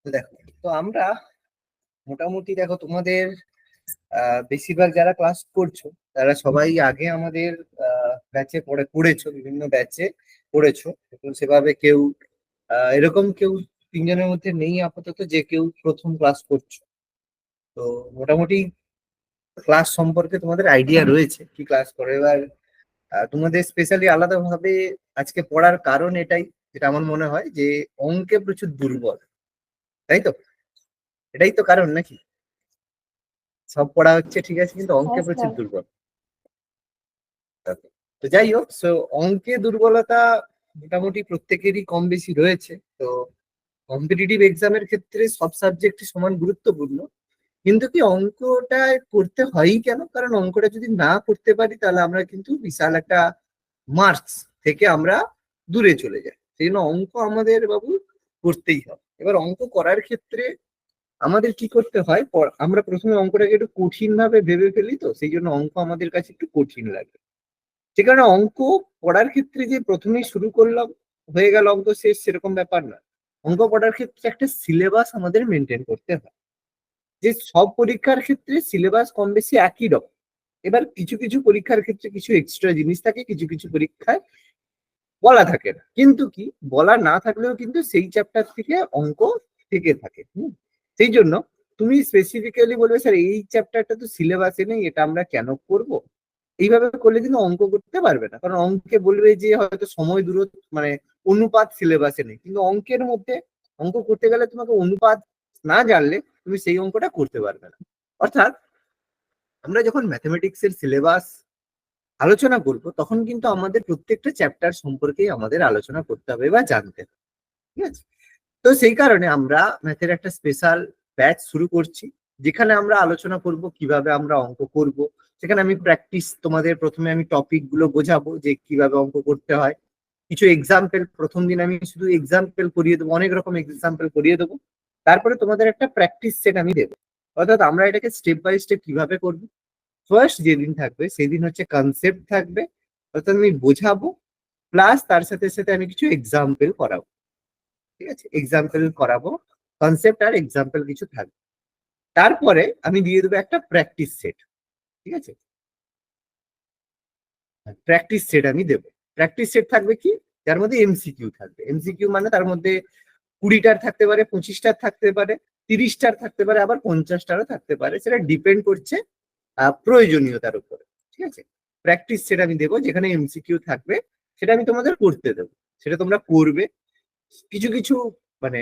তো দেখো, তো আমরা মোটামুটি দেখো তোমাদের বেশিরভাগ যারা ক্লাস করছো তারা সবাই আগে আমাদের ব্যাচে পড়েছো, বিভিন্ন ব্যাচে পড়েছো। তো সেভাবে কেউ এরকম কেউ তিনজনের মধ্যে নেই আপাতত যে কেউ প্রথম ক্লাস করছো। তো মোটামুটি ক্লাস সম্পর্কে তোমাদের আইডিয়া রয়েছে কি ক্লাস করে। এবার তোমাদের স্পেশালি আলাদাভাবে আজকে পড়ার কারণ এটাই, যেটা আমার মনে হয় যে অঙ্কে প্রচুর দুর্বল, তাই তো? এটাই তো কারণ নাকি? সব পড়া হচ্ছে ঠিক আছে, কিন্তু অঙ্কে হ্যাঁ প্রচুর স্যার। দুর্বল। তো যাই হোক, অঙ্কে দুর্বলতা মোটামুটি প্রত্যেকেরই কম বেশি রয়েছে। তো কম্পিটিটিভ এক্সামের ক্ষেত্রে সব সাবজেক্টই সমান গুরুত্বপূর্ণ, কিন্তু কি অঙ্কটা করতে হয়ই কেন? কারণ অঙ্কটা যদি না করতে পারি তাহলে আমরা কিন্তু বিশাল একটা মার্কস থেকে আমরা দূরে চলে যাই। সেই জন্য অঙ্ক আমাদের বাবু করতেই হবে। এবার অঙ্ক করার ক্ষেত্রে আমাদের কি করতে হয়, আমরা প্রথমে অঙ্কটাকে একটু কঠিন ভাবে ভেবে ফেলি, তো সেই জন্য অঙ্ক আমাদের কাছে একটু কঠিন লাগে। সে কারণে অঙ্ক পড়ার ক্ষেত্রে যে প্রথমেই শুরু করলাম হয়ে গেল অঙ্ক শেষ, সেরকম ব্যাপার না। অঙ্ক পড়ার ক্ষেত্রে একটা সিলেবাস আমাদের মেনটেন করতে হয়। যে সব পরীক্ষার ক্ষেত্রে সিলেবাস কম বেশি একই রকম। এবার কিছু কিছু পরীক্ষার ক্ষেত্রে কিছু এক্সট্রা জিনিস থাকে, কিছু কিছু পরীক্ষায় বলা থাকে না, কিন্তু কি বলা না থাকলেও কিন্তু সেই চ্যাপ্টার থেকে অঙ্ক থেকে থাকে। সেই জন্য তুমি স্পেসিফিক্যালি বলবে স্যার এই চ্যাপ্টারটা তো সিলেবাসে নেই, এটা আমরা কেন করব? এইভাবে করলে কিন্তু অঙ্ক করতে পারবে না, কারণ অঙ্কে বলবে যে হয়তো সময় দূরত্ব মানে অনুপাত সিলেবাসে নেই, কিন্তু অঙ্কের মধ্যে অঙ্ক করতে গেলে তোমাকে অনুপাত না জানলে তুমি সেই অঙ্কটা করতে পারবে না। অর্থাৎ আমরা যখন ম্যাথমেটিক্স এর সিলেবাস আলোচনা করব তখন কিন্তু আমাদের প্রত্যেকটা চ্যাপ্টার সম্পর্কেই আমাদের আলোচনা করতে হবে বা জানতে হবে। ঠিক আছে? তো সেই কারণে আমরা ম্যাথের একটা স্পেশাল ব্যাচ শুরু করছি, যেখানে আমরা আলোচনা করব কিভাবে আমরা অঙ্ক করব। সেখানে আমি প্র্যাকটিস, তোমাদের প্রথমে আমি টপিক গুলো বোঝাবো যে কিভাবে অঙ্ক করতে হয়। কিছু এক্সাম্পল, প্রথম দিন আমি শুধু এক্সাম্পল করিয়ে দেবো, অনেক রকম এক্সাম্পল করিয়ে দেবো। তারপরে তোমাদের একটা প্র্যাকটিস সেট আমি দেবো। অর্থাৎ আমরা এটাকে স্টেপ বাই স্টেপ কিভাবে করবো। ফার্স্ট যেদিন থাকবে সেদিন হচ্ছে কনসেপ্ট থাকবে, অর্থাৎ আমি বোঝাবো, প্লাস তার সাথে সাথে আমি কিছু এক্সাম্পল করাবো। ঠিক আছে, এক্সাম্পল করাবো, কনসেপ্ট আর এক্সাম্পল কিছু থাকবে। তারপরে আমি দিয়ে দেবো একটা প্র্যাকটিস সেট। ঠিক আছে, প্র্যাকটিস সেট আমি দেবো। প্র্যাকটিস সেট থাকবে কি, যার মধ্যে এমসিকিউ থাকবে। এমসিকিউ মানে তার মধ্যে 20টার থাকতে পারে, 25টার থাকতে পারে, 30টার থাকতে পারে, আবার 50টারও থাকতে পারে, সেটা ডিপেন্ড করছে প্রয়োজনীয়তার উপরে। ঠিক আছে, প্র্যাকটিস সেট আমি দেবো, যেখানে এমসিকিউ থাকবে, সেটা আমি তোমাদের করতে দেবো, সেটা তোমরা করবে। কিছু কিছু মানে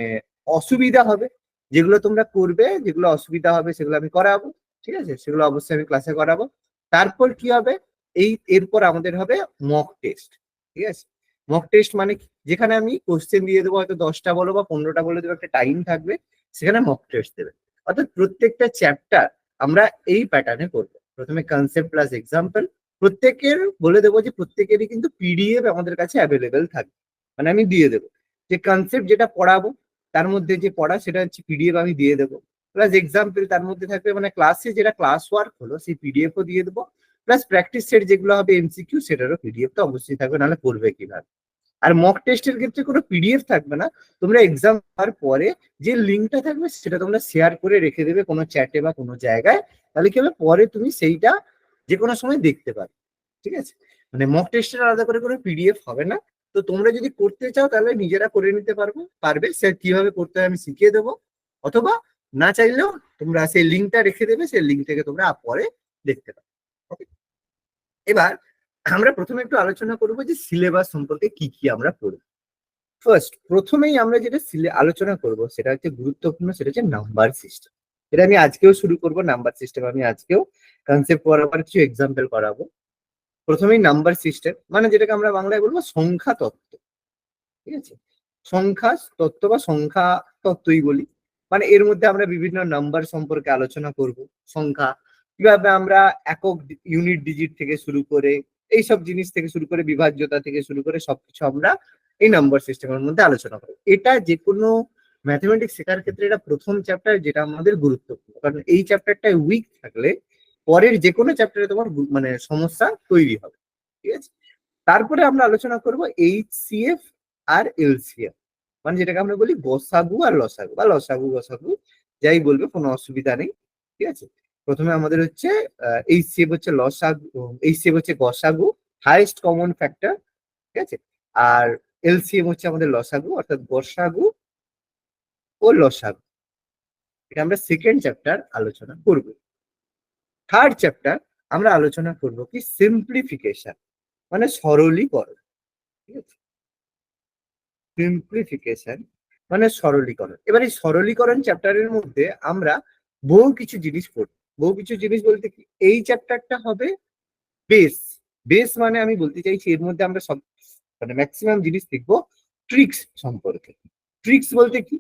অসুবিধা হবে, যেগুলো তোমরা করবে, যেগুলো অসুবিধা হবে সেগুলো আমি করাবো। ঠিক আছে, সেগুলো অবশ্যই আমি ক্লাসে করাবো। তারপর কি হবে, এরপর আমাদের হবে মক টেস্ট। ঠিক আছে, মক টেস্ট মানে কি? যেখানে আমি কোশ্চেন দিয়ে দেবো, হয়তো 10টা বলো বা 15টা বলে দেবো, একটা টাইম থাকবে, সেখানে মক টেস্ট দেবে। অর্থাৎ প্রত্যেকটা চ্যাপ্টার আমরা এই প্যাটার্নে করবো। প্রথমে কনসেপ্ট প্লাস এক্সাম্পল, প্রত্যেকের বলে দেবো যে প্রত্যেকেরই কিন্তু পিডিএফ আমাদের কাছে অ্যাভেলেবেল থাকবে। মানে আমি দিয়ে দেবো যে কনসেপ্ট যেটা পড়াবো তার মধ্যে যে পড়া সেটা হচ্ছে পিডিএফ আমি দিয়ে দেবো, প্লাস এক্সাম্পল তার মধ্যে থাকবে, মানে ক্লাসে যেটা ক্লাস ওয়ার্ক হলো সেই পিডিএফ ও দিয়ে দেবো, প্লাস প্র্যাকটিস সেট যেগুলো হবে এমসিকিউ সেটারও পিডিএফ তো অবশ্যই থাকবে, নাহলে পড়বে কিভাবে। আর মক টেস্টের ক্ষেত্রে কোনো পিডিএফ থাকবে না, তোমরা এক্সাম হওয়ার পরে যে লিঙ্কটা থাকবে সেটা তোমরা শেয়ার করে রেখে দেবে কোনো চ্যাটে বা কোনো জায়গায়, তাহলে কি হবে, পরে তুমি সেইটা যে কোনো সময় দেখতে পাবে। ঠিক আছে, মানে মক টেস্টের আলাদা করে কোনো পিডিএফ হবে না। তো তোমরা যদি করতে চাও তাহলে নিজেরা করে নিতে পারবে, সে কিভাবে করতে হয় আমি শিখিয়ে দেবো। অথবা না চাইলেও তোমরা সেই লিঙ্কটা রেখে দেবে, সেই লিঙ্ক থেকে তোমরা পরে দেখতে পাবে। ওকে, এবার আমরা প্রথমে একটু আলোচনা করবো যে সিলেবাস সম্পর্কে কি কি আমরা পড়বো। ফার্স্ট প্রথমেই আমরা যেটা আলোচনা করব সেটা হচ্ছে গুরুত্বপূর্ণ, সেটা হচ্ছে নাম্বার সিস্টেম। এটা আমি আজকেও শুরু করব, নাম্বার সিস্টেম আমি আজকেও কনসেপ্ট পড়াবার কিছু এক্সাম্পল করাবো। প্রথমেই নাম্বার সিস্টেম মানে যেটাকে আমরা বাংলায় বলবো সংখ্যা তত্ত্ব। ঠিক আছে, সংখ্যা তত্ত্ব বা সংখ্যা তত্ত্বই বলি। মানে এর মধ্যে আমরা বিভিন্ন নাম্বার সম্পর্কে আলোচনা করব, সংখ্যা কিভাবে আমরা একক ইউনিট ডিজিট থেকে শুরু করে এইসব জিনিস থেকে শুরু করে বিভাজ্যতা থেকে শুরু করে সবকিছু আমরা এই নাম্বার সিস্টেমের মধ্যে আলোচনা করব। এটা যে কোনো ম্যাথমেটিক্স শেখার ক্ষেত্রে এটা প্রথম চ্যাপ্টার, যেটা আমাদের গুরুত্বপূর্ণ, কারণ এই চ্যাপ্টারটা উইক থাকলে পরের যে কোনো চ্যাপ্টারে তোমার মানে সমস্যা তৈরি হবে। ঠিক আছে, তারপরে আমরা আলোচনা করব এইচসিএফ আর এলসিএম। মানে যেটাকে আমরা বলি গসাগু আর লসাগু বা লসাগু গসাগু, যাই বলবে কোনো অসুবিধা নেই। ঠিক আছে, প্রথমে আমাদের হচ্ছে এইচসিএফ হচ্ছে লসাগু, এইচসিএফ হচ্ছে গসাগু, হাইয়েস্ট কমন ফ্যাক্টর। ঠিক আছে, আর এলসিএম হচ্ছে আমাদের লসাগু, অর্থাৎ গসাগু ও লসাগু। এটা আমরা সেকেন্ড চ্যাপ্টার আলোচনা করব। থার্ড চ্যাপ্টার আমরা আলোচনা করব কি সিম্পলিফিকেশন, মানে সরলীকরণ। ঠিক আছে, সিম্পলিফিকেশন মানে সরলীকরণ। এবার এই সরলীকরণ চ্যাপ্টারের মধ্যে আমরা বহু কিছু জিনিস পড়ব। বহু কিছু জিনিস বলতে কি, এই চ্যাপ্টারটা হবে বেস। বেস মানে আমি বলতে চাইছি এর মধ্যে আমরা সব মানে ম্যাক্সিমাম জিনিস শিখবো ট্রিক্স সম্পর্কে। ট্রিক্স বলতে কি,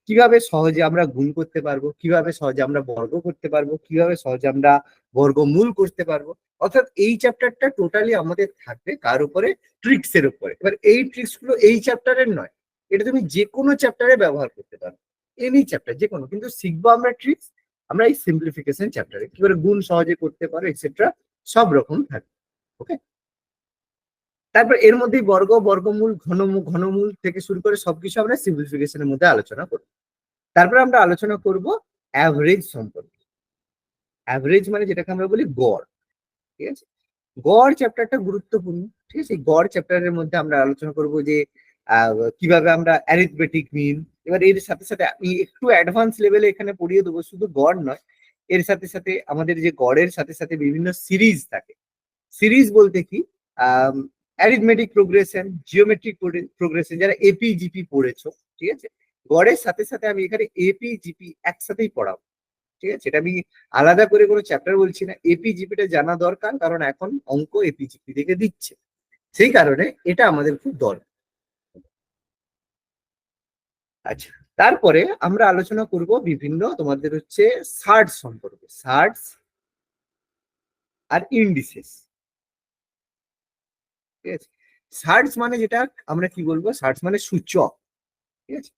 কিভাবে সহজে আমরা গুণ করতে পারবো, কিভাবে সহজে আমরা বর্গ করতে পারবো, কিভাবে সহজে আমরা বর্গমূল করতে পারবো। অর্থাৎ এই চ্যাপ্টারটা টোটালি আমাদের থাকবে কার উপরে, ট্রিক্স এর উপরে। এবার এই ট্রিক্স গুলো এই চ্যাপ্টারের নয়, এটা তুমি যে কোনো চ্যাপ্টারে ব্যবহার করতে পারো, এনি চ্যাপ্টার যে কোনো, কিন্তু শিখবো আমরা ট্রিক্স আমরা এই সিম্পলিফিকেশন চ্যাপ্টারে, কিভাবে গুণ সহজে করতে পারো এক্সেট্রা, সব রকম থাকবে। ওকে, তারপর এর মধ্যেই বর্গ, বর্গমূল, ঘনমূল, ঘনমূল থেকে শুরু করে সবকিছু আমরা সিম্পলিফিকেশনের মধ্যে আলোচনা করব। তারপরে আমরা আলোচনা করব অ্যাভারেজ সম্পর্কে। অ্যাভারেজ মানে যেটাকে আমরা বলি গড়। ঠিক আছে, গড় চ্যাপ্টারটা গুরুত্বপূর্ণ। ঠিক আছে, গড় চ্যাপ্টারের মধ্যে আমরা আলোচনা করব যে কিভাবে আমরা অ্যারিথমেটিক মিন, এবার এর সাথে সাথে আমি একটু অ্যাডভান্স লেভেলে এখানে পড়িয়ে দেবো, শুধু গড় নয়, এর সাথে সাথে আমাদের যে গড়ের সাথে সাথে বিভিন্ন সিরিজ থাকে। সিরিজ বলতে কি, অ্যারিথমেটিক প্রোগ্রেশন, জিওমেট্রিক প্রোগ্রেশন, যারা এপি জিপি পড়েছো, ঠিক আছে, গড়ের সাথে সাথে আমি এখানে এপি জিপি একসাথেই পড়াবো। ঠিক আছে, এটা আমি আলাদা করে কোনো চ্যাপ্টার বলছি না, এপি জিপিটা জানা দরকার, কারণ এখন অঙ্ক এপি জিপি থেকে দিচ্ছে, সেই কারণে এটা আমাদের খুব দরকার। আচ্ছা, তারপরে আমরা আলোচনা করব বিভিন্ন তোমাদের হচ্ছে সার্চ সম্পর্কে, সার্চ আর ইন্ডিসেস। ঠিক আছে, সার্চ মানে যেটা আমরা কি বলবো, সার্চ মানে সূচক। ঠিক আছে,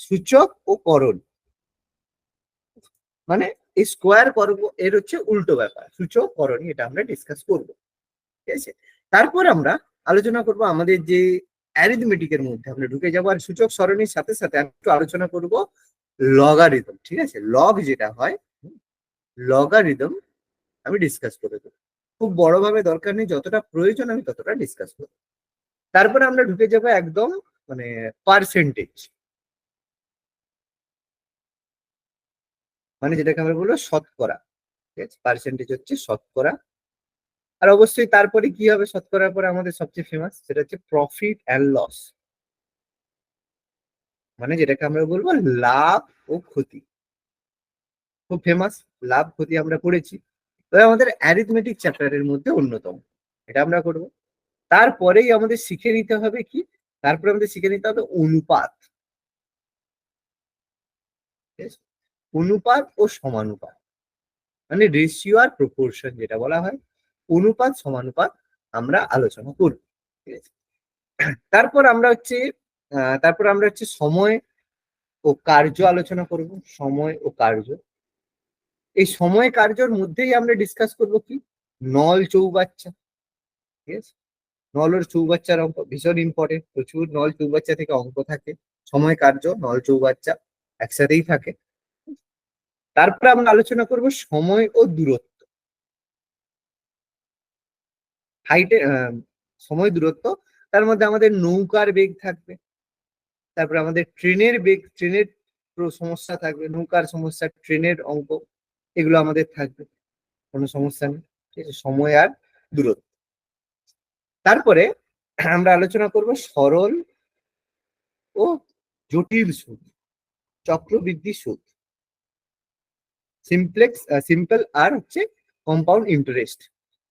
সূচক ও করণ, মানে এই স্কোয়ার করব এর হচ্ছে উল্টো ব্যাপার, সূচক করণী, এটা আমরা ডিসকাস করব। ঠিক আছে, তারপর আমরা আলোচনা করব আমাদের যে অ্যারিথমেটিকের মধ্যে আমরা ঢুকে যাবো, আর সূচক সরণির সাথে সাথে আমি একটু আলোচনা করব লগারিদম। ঠিক আছে, লগ যেটা হয়, লগারিদম আমি ডিসকাস করে দেবো। খুব বড়ভাবে দরকার নেই, যতটা প্রয়োজন আমি ততটা ডিসকাস করবো। তারপরে আমরা ঢুকে যাবো একদম মানে পার্সেন্টেজ, মানে যেটাকে আমরা বলবো শতকরা। ঠিক আছে, পার্সেন্টেজ হচ্ছে শতকরা। আর অবশ্যই তারপরে কি হবে, শতকরার পরে আমাদের সবচেয়ে ফেমাস সেটা হচ্ছে প্রফিট অ্যান্ড লস, মানে যেটাকে আমরা বলবো লাভ ও ক্ষতি। খুব ফেমাস, লাভ ক্ষতি আমরা পড়েছি, তবে আমাদের অ্যারিথমেটিক চ্যাপ্টারের মধ্যে অন্যতম, এটা আমরা করব। তারপরেই আমাদের শিখে নিতে হবে কি, তারপরে আমাদের শিখে নিতে হবে অনুপাত। ঠিক আছে? অনুপাত ও সমানুপাত, মানে রেশিও আর প্রপোর্শন যেটা বলা হয়, অনুপাত সমানুপাত আমরা আলোচনা করব। ঠিক আছে, তারপর আমরা হচ্ছে সময় ও কার্য আলোচনা করব। সময় ও কার্য, এই সময় কার্যর মধ্যেই আমরা ডিসকাস করব কি, নল চৌবাচ্চা। ঠিক আছে, নল ওর চৌবাচ্চার অঙ্ক ভীষণ ইম্পর্টেন্ট, প্রচুর নল চৌবাচ্চা থেকে অঙ্ক থাকে, সময় কার্য নল চৌবাচ্চা একসাথেই থাকে। তারপরে আমরা আলোচনা করব সময় ও দূরত্ব, হাইটে সময় দূরত্ব, তার মধ্যে আমাদের নৌকার বেগ থাকবে, তারপরে আমাদের ট্রেনের বেগ, ট্রেনের সমস্যা থাকবে, নৌকার সমস্যা, ট্রেনের অঙ্ক, এগুলো আমাদের থাকবে, কোনো সমস্যা নেই। ঠিক আছে, সময় আর দূরত্ব। তারপরে আমরা আলোচনা করব সরল ও জটিল সুদ, চক্রবৃদ্ধি সুদ, সিম্পল আর হচ্ছে কম্পাউন্ড ইন্টারেস্ট,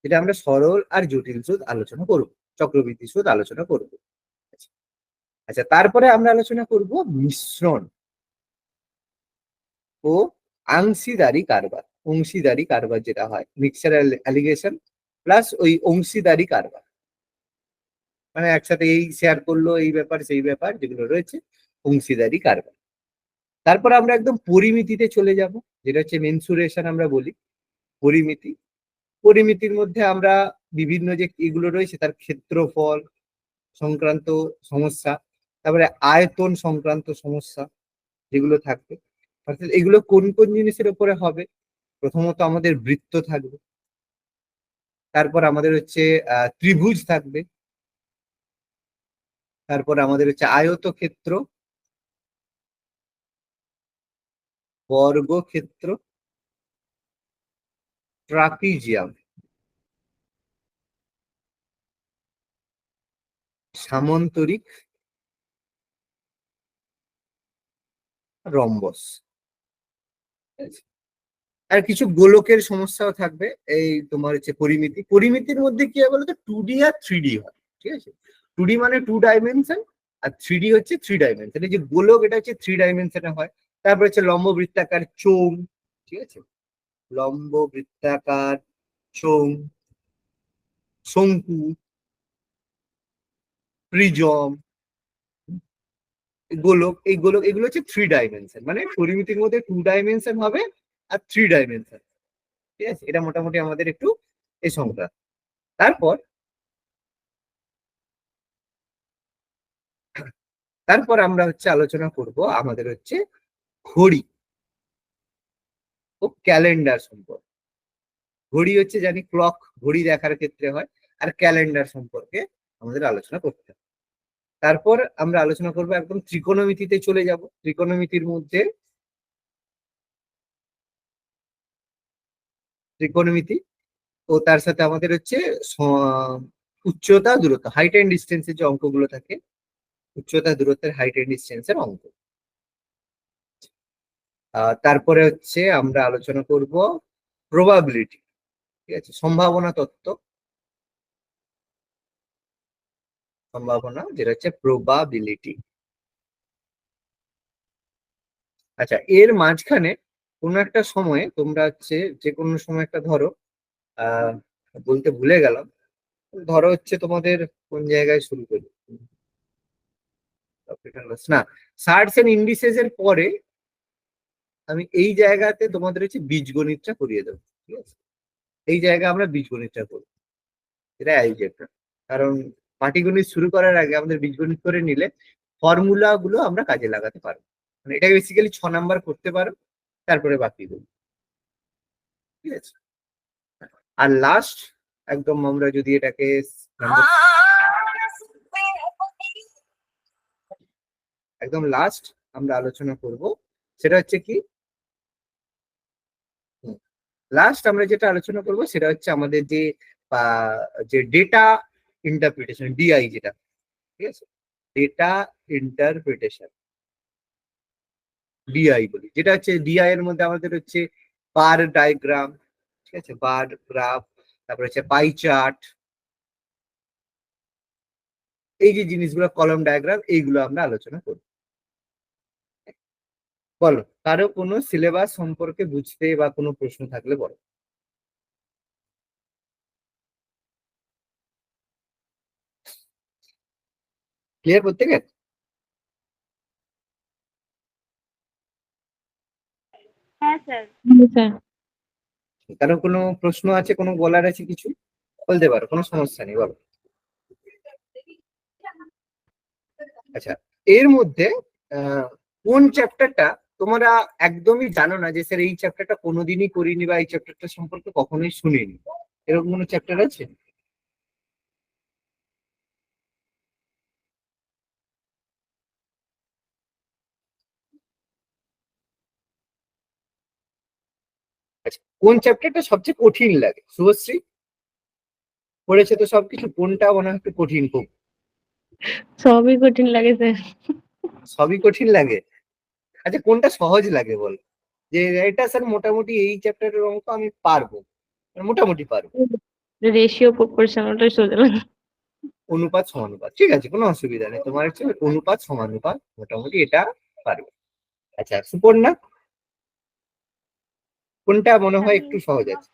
এটা আমরা সরল আর জটিল সুদ আলোচনা করব, চক্রবৃদ্ধি সুদ আলোচনা করব। আচ্ছা, তারপরে আমরা আলোচনা করব মিশ্রণ ও অংশীদারি কারবার। অংশীদারি কারবার যেটা হয়, মিক্সচার অ্যালিগেশন প্লাস ওই অংশীদারি কারবার, মানে একসাথে এই শেয়ার করলো, এই ব্যাপার সেই ব্যাপার যেগুলো রয়েছে, অংশীদারি কারবার। তারপর আমরা একদম পরিমিতিতে চলে যাব, যেটা হচ্ছে মেনসুরেশন আমরা বলি, পরিমিতি। পরিমিতির মধ্যে আমরা বিভিন্ন যে এগুলো রয়েছে তার ক্ষেত্রফল সংক্রান্ত সমস্যা, তারপরে আয়তন সংক্রান্ত সমস্যা যেগুলো থাকবে, অর্থাৎ এগুলো কোন কোন জিনিসের উপরে হবে? প্রথমত আমাদের বৃত্ত থাকবে, তারপর আমাদের হচ্ছে ত্রিভুজ থাকবে, তারপর আমাদের হচ্ছে আয়তক্ষেত্র, বর্গক্ষেত্র, ট্রাপিজিয়াম, সামন্তরিক, রম্বস। ঠিক আছে? আর কিছু গোলকের সমস্যাও থাকবে। এই তোমার হচ্ছে পরিমিতি, পরিমিতির মধ্যে কি হয় বলতো, 2D আর 3D হয়। ঠিক আছে, 2D মানে 2 ডাইমেনশন, আর 3D হচ্ছে 3 ডাইমেনশন। এই যে গোলক, এটা হচ্ছে 3 ডাইমেনশনে হয়। তারপর হচ্ছে লম্ব বৃত্তাকার চোঙ। ঠিক আছে, লম্ব বৃত্তাকার চোঙ, শঙ্কু, প্রিজম, গোলক। এই গোলক এগুলো হচ্ছে 3 ডাইমেনশন, মানে পরিমিতির মধ্যে 2 ডাইমেনশন হবে আর 3 ডাইমেনশন। ঠিক আছে, এটা মোটামুটি আমাদের একটু এই সংখ্যা। তারপর তারপর আমরা হচ্ছে আলোচনা করব আমাদের হচ্ছে ঘড়ি ও ক্যালেন্ডার সম্পর্কে। ঘড়ি হচ্ছে জানি ক্লক, ঘড়ি দেখার ক্ষেত্রে হয়। আর ক্যালেন্ডার সম্পর্কে আমাদের আলোচনা করতে হবে। তারপর আমরা আলোচনা করবো একদম ত্রিকোণমিতিতে চলে যাব। ত্রিকোণমিতির মধ্যে ত্রিকোণমিতি ও তার সাথে আমাদের হচ্ছে উচ্চতা দূরত্ব, হাইট এন্ড ডিস্টেন্সের যে অঙ্কগুলো থাকে, উচ্চতা দূরত্বের হাইট এন্ড ডিস্টেন্সের অঙ্ক। তারপরে হচ্ছে আমরা আলোচনা করব প্রবাবিলিটি। ঠিক আছে, সম্ভাবনা তত্ত্ব, সম্ভাবনা যেটা হচ্ছে প্রবাবিলিটি। আচ্ছা, এর মাঝখানে কোনো একটা সময়ে তোমরা হচ্ছে, যে কোনো সময় একটা ধরো, আহ বলতে ভুলে গেলাম, ধরো হচ্ছে তোমাদের কোন জায়গায় শুরু করি, না, সার্টস এন্ড ইন্ডিসেস এর পরে আমি এই জায়গাতে তোমাদের হচ্ছে বীজগণিতটা করিয়ে দেবো। ঠিক আছে, এই জায়গায় আমরা বীজগণিতটা করবো, এটা অ্যালজেব্রা। কারণ পাটিগণিত শুরু করার আগে আমাদের বীজগণিত করে নিলে ফর্মুলা গুলো আমরা কাজে লাগাতে পারবো। মানে এটা বেসিক্যালি 6 নাম্বার করতে পারো, তারপরে বাকি গুলো। ঠিক আছে, আর লাস্ট একদম আমরা যদি এটাকে একদম লাস্ট আমরা আলোচনা করব, সেটা হচ্ছে কি, লাস্ট আমরা যেটা আলোচনা করব সেটা হচ্ছে আমাদের যে যে ডেটা ইন্টারপ্রিটেশন, ডিআই যেটা। ঠিক আছে, ডেটা ইন্টারপ্রিটেশন, ডিআই বলি, যেটা হচ্ছে ডিআই এর মধ্যে আমাদের হচ্ছে বার ডায়াগ্রাম, ঠিক আছে, বার গ্রাফ, তারপর হচ্ছে পাই চার্ট, এই যে জিনিসগুলো, কলম ডায়াগ্রাম, এইগুলো আমরা আলোচনা করব। বলো, কারো কোনো সিলেবাস সম্পর্কে বুঝতে বা কোনো প্রশ্ন থাকলে বলো। ক্লিয়ার প্রত্যেকের? হ্যাঁ স্যার। হুম, স্যার। কারো কোনো প্রশ্ন আছে, কোনো বলার আছে, কিছু বলতে পারো, কোনো সমস্যা নেই, বলো। আচ্ছা, এর মধ্যে আহ, কোন চ্যাপ্টারটা তোমরা একদমই জানো না, যে স্যার এই চ্যাপ্টারটা কোনোদিনই করিনি বা এই চ্যাপ্টারটা সম্পর্কে কখনোই শুনিনি, এরকম কোনো চ্যাপ্টার আছে? আচ্ছা, কোন চ্যাপ্টারটা সবচেয়ে কঠিন লাগে শুভশ্রী? পড়েছে তো সবকিছু, কোনটা মনে হয় একটু কঠিন খুব? সবই কঠিন লাগে স্যার। সবই কঠিন লাগে? আচ্ছা, কোনটা সহজ লাগে বল, যে এটা স্যার মোটামুটি এই চ্যাপ্টারের অঙ্ক আমি পারবো, মানে মোটামুটি পারবো। রেশিও প্রপোর্শন ওটাই সোজা লাগে। অনুপাত সমানুপাত, ঠিক আছে, কোনো অসুবিধা নেই, তোমার হচ্ছে অনুপাত সমানুপাত মোটামুটি এটা পারবে। আচ্ছা সুপর্ণা, কোনটা মনে হয় আমি একটু সহজ আছে?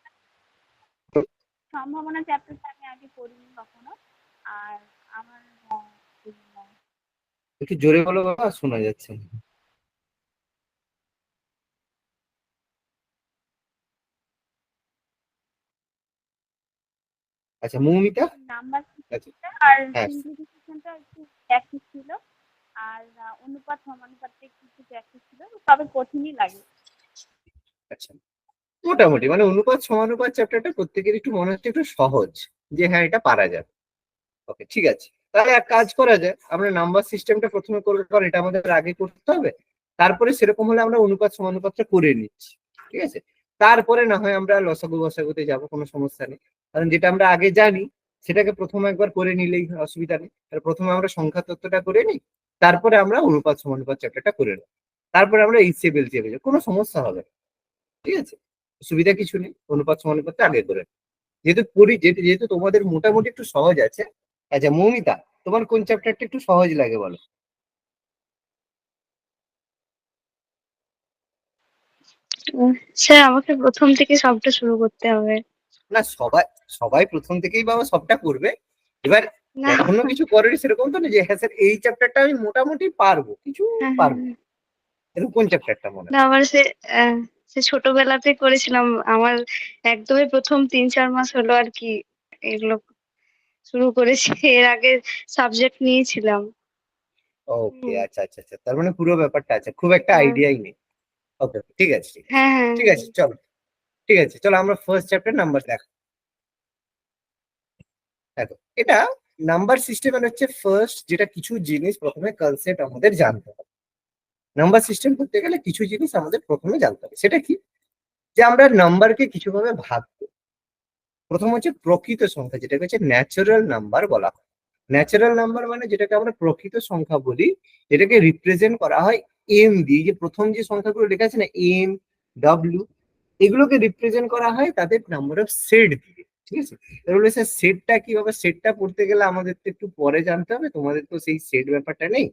সম্ভাবনা চ্যাপ্টারটা আমি আগে পড়িনি কখনো। আর আমার একটু জোরে বলো বাবা, শোনা যাচ্ছে না। আচ্ছা মৌমিতা। নাম্বার আচ্ছা, সিস্টেমটা আর হ্যাঁ, সিম্পলিফিকেশনটা একটু একই ছিল। আর অনুপাত সমানুপাতে কিছু প্র্যাকটিস ছিল, তবে কঠিনই লাগে। আচ্ছা, মোটামুটি মানে অনুপাত সমানুপাত চ্যাপ্টারটা প্রত্যেকের একটু মনে হচ্ছে একটু সহজ, যে হ্যাঁ এটা পারা যাবে। ওকে, ঠিক আছে, তাহলে এক কাজ করা যায়, আমরা নাম্বার সিস্টেমটা প্রথমে করবো, কারণ এটা আমাদের আগে করতে হবে। তারপরে সেরকম হলে আমরা অনুপাত সমানুপাতটা করে নিচ্ছি, ঠিক আছে। তারপরে না হয় আমরা লসাগু গসাগুতে যাবো, কোনো সমস্যা নেই। কারণ যেটা আমরা আগে জানি সেটাকে প্রথমে একবার করে নিলেই অসুবিধা নেই। তাহলে প্রথমে আমরা সংখ্যা তত্ত্বটা করে নিই, তারপরে আমরা অনুপাত সমানুপাত চ্যাপ্টারটা করে নেব, তারপরে আমরা এইচসিএফ এলসিএফ এ কোনো সমস্যা হবে না, ঠিক আছে। অসুবিধা কিছু নেই, অনুপাত সমানুপাতটা আগে করে নেব। যেহেতু তোমাদের মোটামুটি একটু সহজ আছে। আচ্ছা মৌমিতা, তোমার কোন চ্যাপ্টারটা একটু সহজ লাগে বলো? স্যার আমাকে প্রথম থেকে সবটা শুরু করতে হবে। না, সবাই সবাই প্রথম থেকেই বাবা সবটা করবে। এবার না, এখনো কিছু করেনি সেরকম তো না যে হ্যাঁ স্যার এই চ্যাপ্টারটা আমি মোটামুটি পারবো, কিছু হ্যাঁ, পারবো। এরকম কোন চ্যাপ্টারটা মনে না আছে? আবার সে ছোটবেলাতে করেছিলাম। আমার একদমই প্রথম 3-4 মাস হলো আর কি এগুলো শুরু করেছি। এর আগে সাবজেক্ট নিয়েছিলাম। ওকে, হুম, আচ্ছা আচ্ছা আচ্ছা, তার মানে পুরো ব্যাপারটা আছে, খুব একটা হ্যাঁ, আইডিয়াই নেই। ওকে, ঠিক আছে ঠিক আছে হ্যাঁ, হ্যাঁ, ঠিক আছে, চলো ঠিক আছে, চলো আমরা ফার্স্ট চ্যাপ্টার নাম্বার দেখো। দেখো এটা নাম্বার সিস্টেমের হচ্ছে ফার্স্ট, যেটা কিছু জিনিস প্রথমে কনসেপ্ট আমাদের জানতে হবে। নাম্বার সিস্টেম করতে গেলে কিছু জিনিস আমাদের প্রথমে জানতে হবে, সেটা কি? যে আমরা নাম্বারকে কিছু ভাবে ভাগ করি। প্রথম হচ্ছে প্রকৃত সংখ্যা, যেটাকে হচ্ছে ন্যাচারাল নাম্বার বলা হয়। ন্যাচারাল নাম্বার মানে যেটাকে আমরা প্রকৃত সংখ্যা বলি, যেটাকে রিপ্রেজেন্ট করা হয় এম দিয়ে। যে প্রথম যে সংখ্যাগুলো লেখা আছে না, এম, ডব্লিউ, এগুলোকে রিপ্রেজেন্ট করা হয় তাদের নাম্বার অফ সেট দিয়ে, ঠিক আছে। এবার বলে স্যার সেটটা কি হবে? সেটটা পড়তে গেলে আমাদের তো একটু পরে জানতে হবে, তোমাদের তো সেই সেট ব্যাপারটা নেই।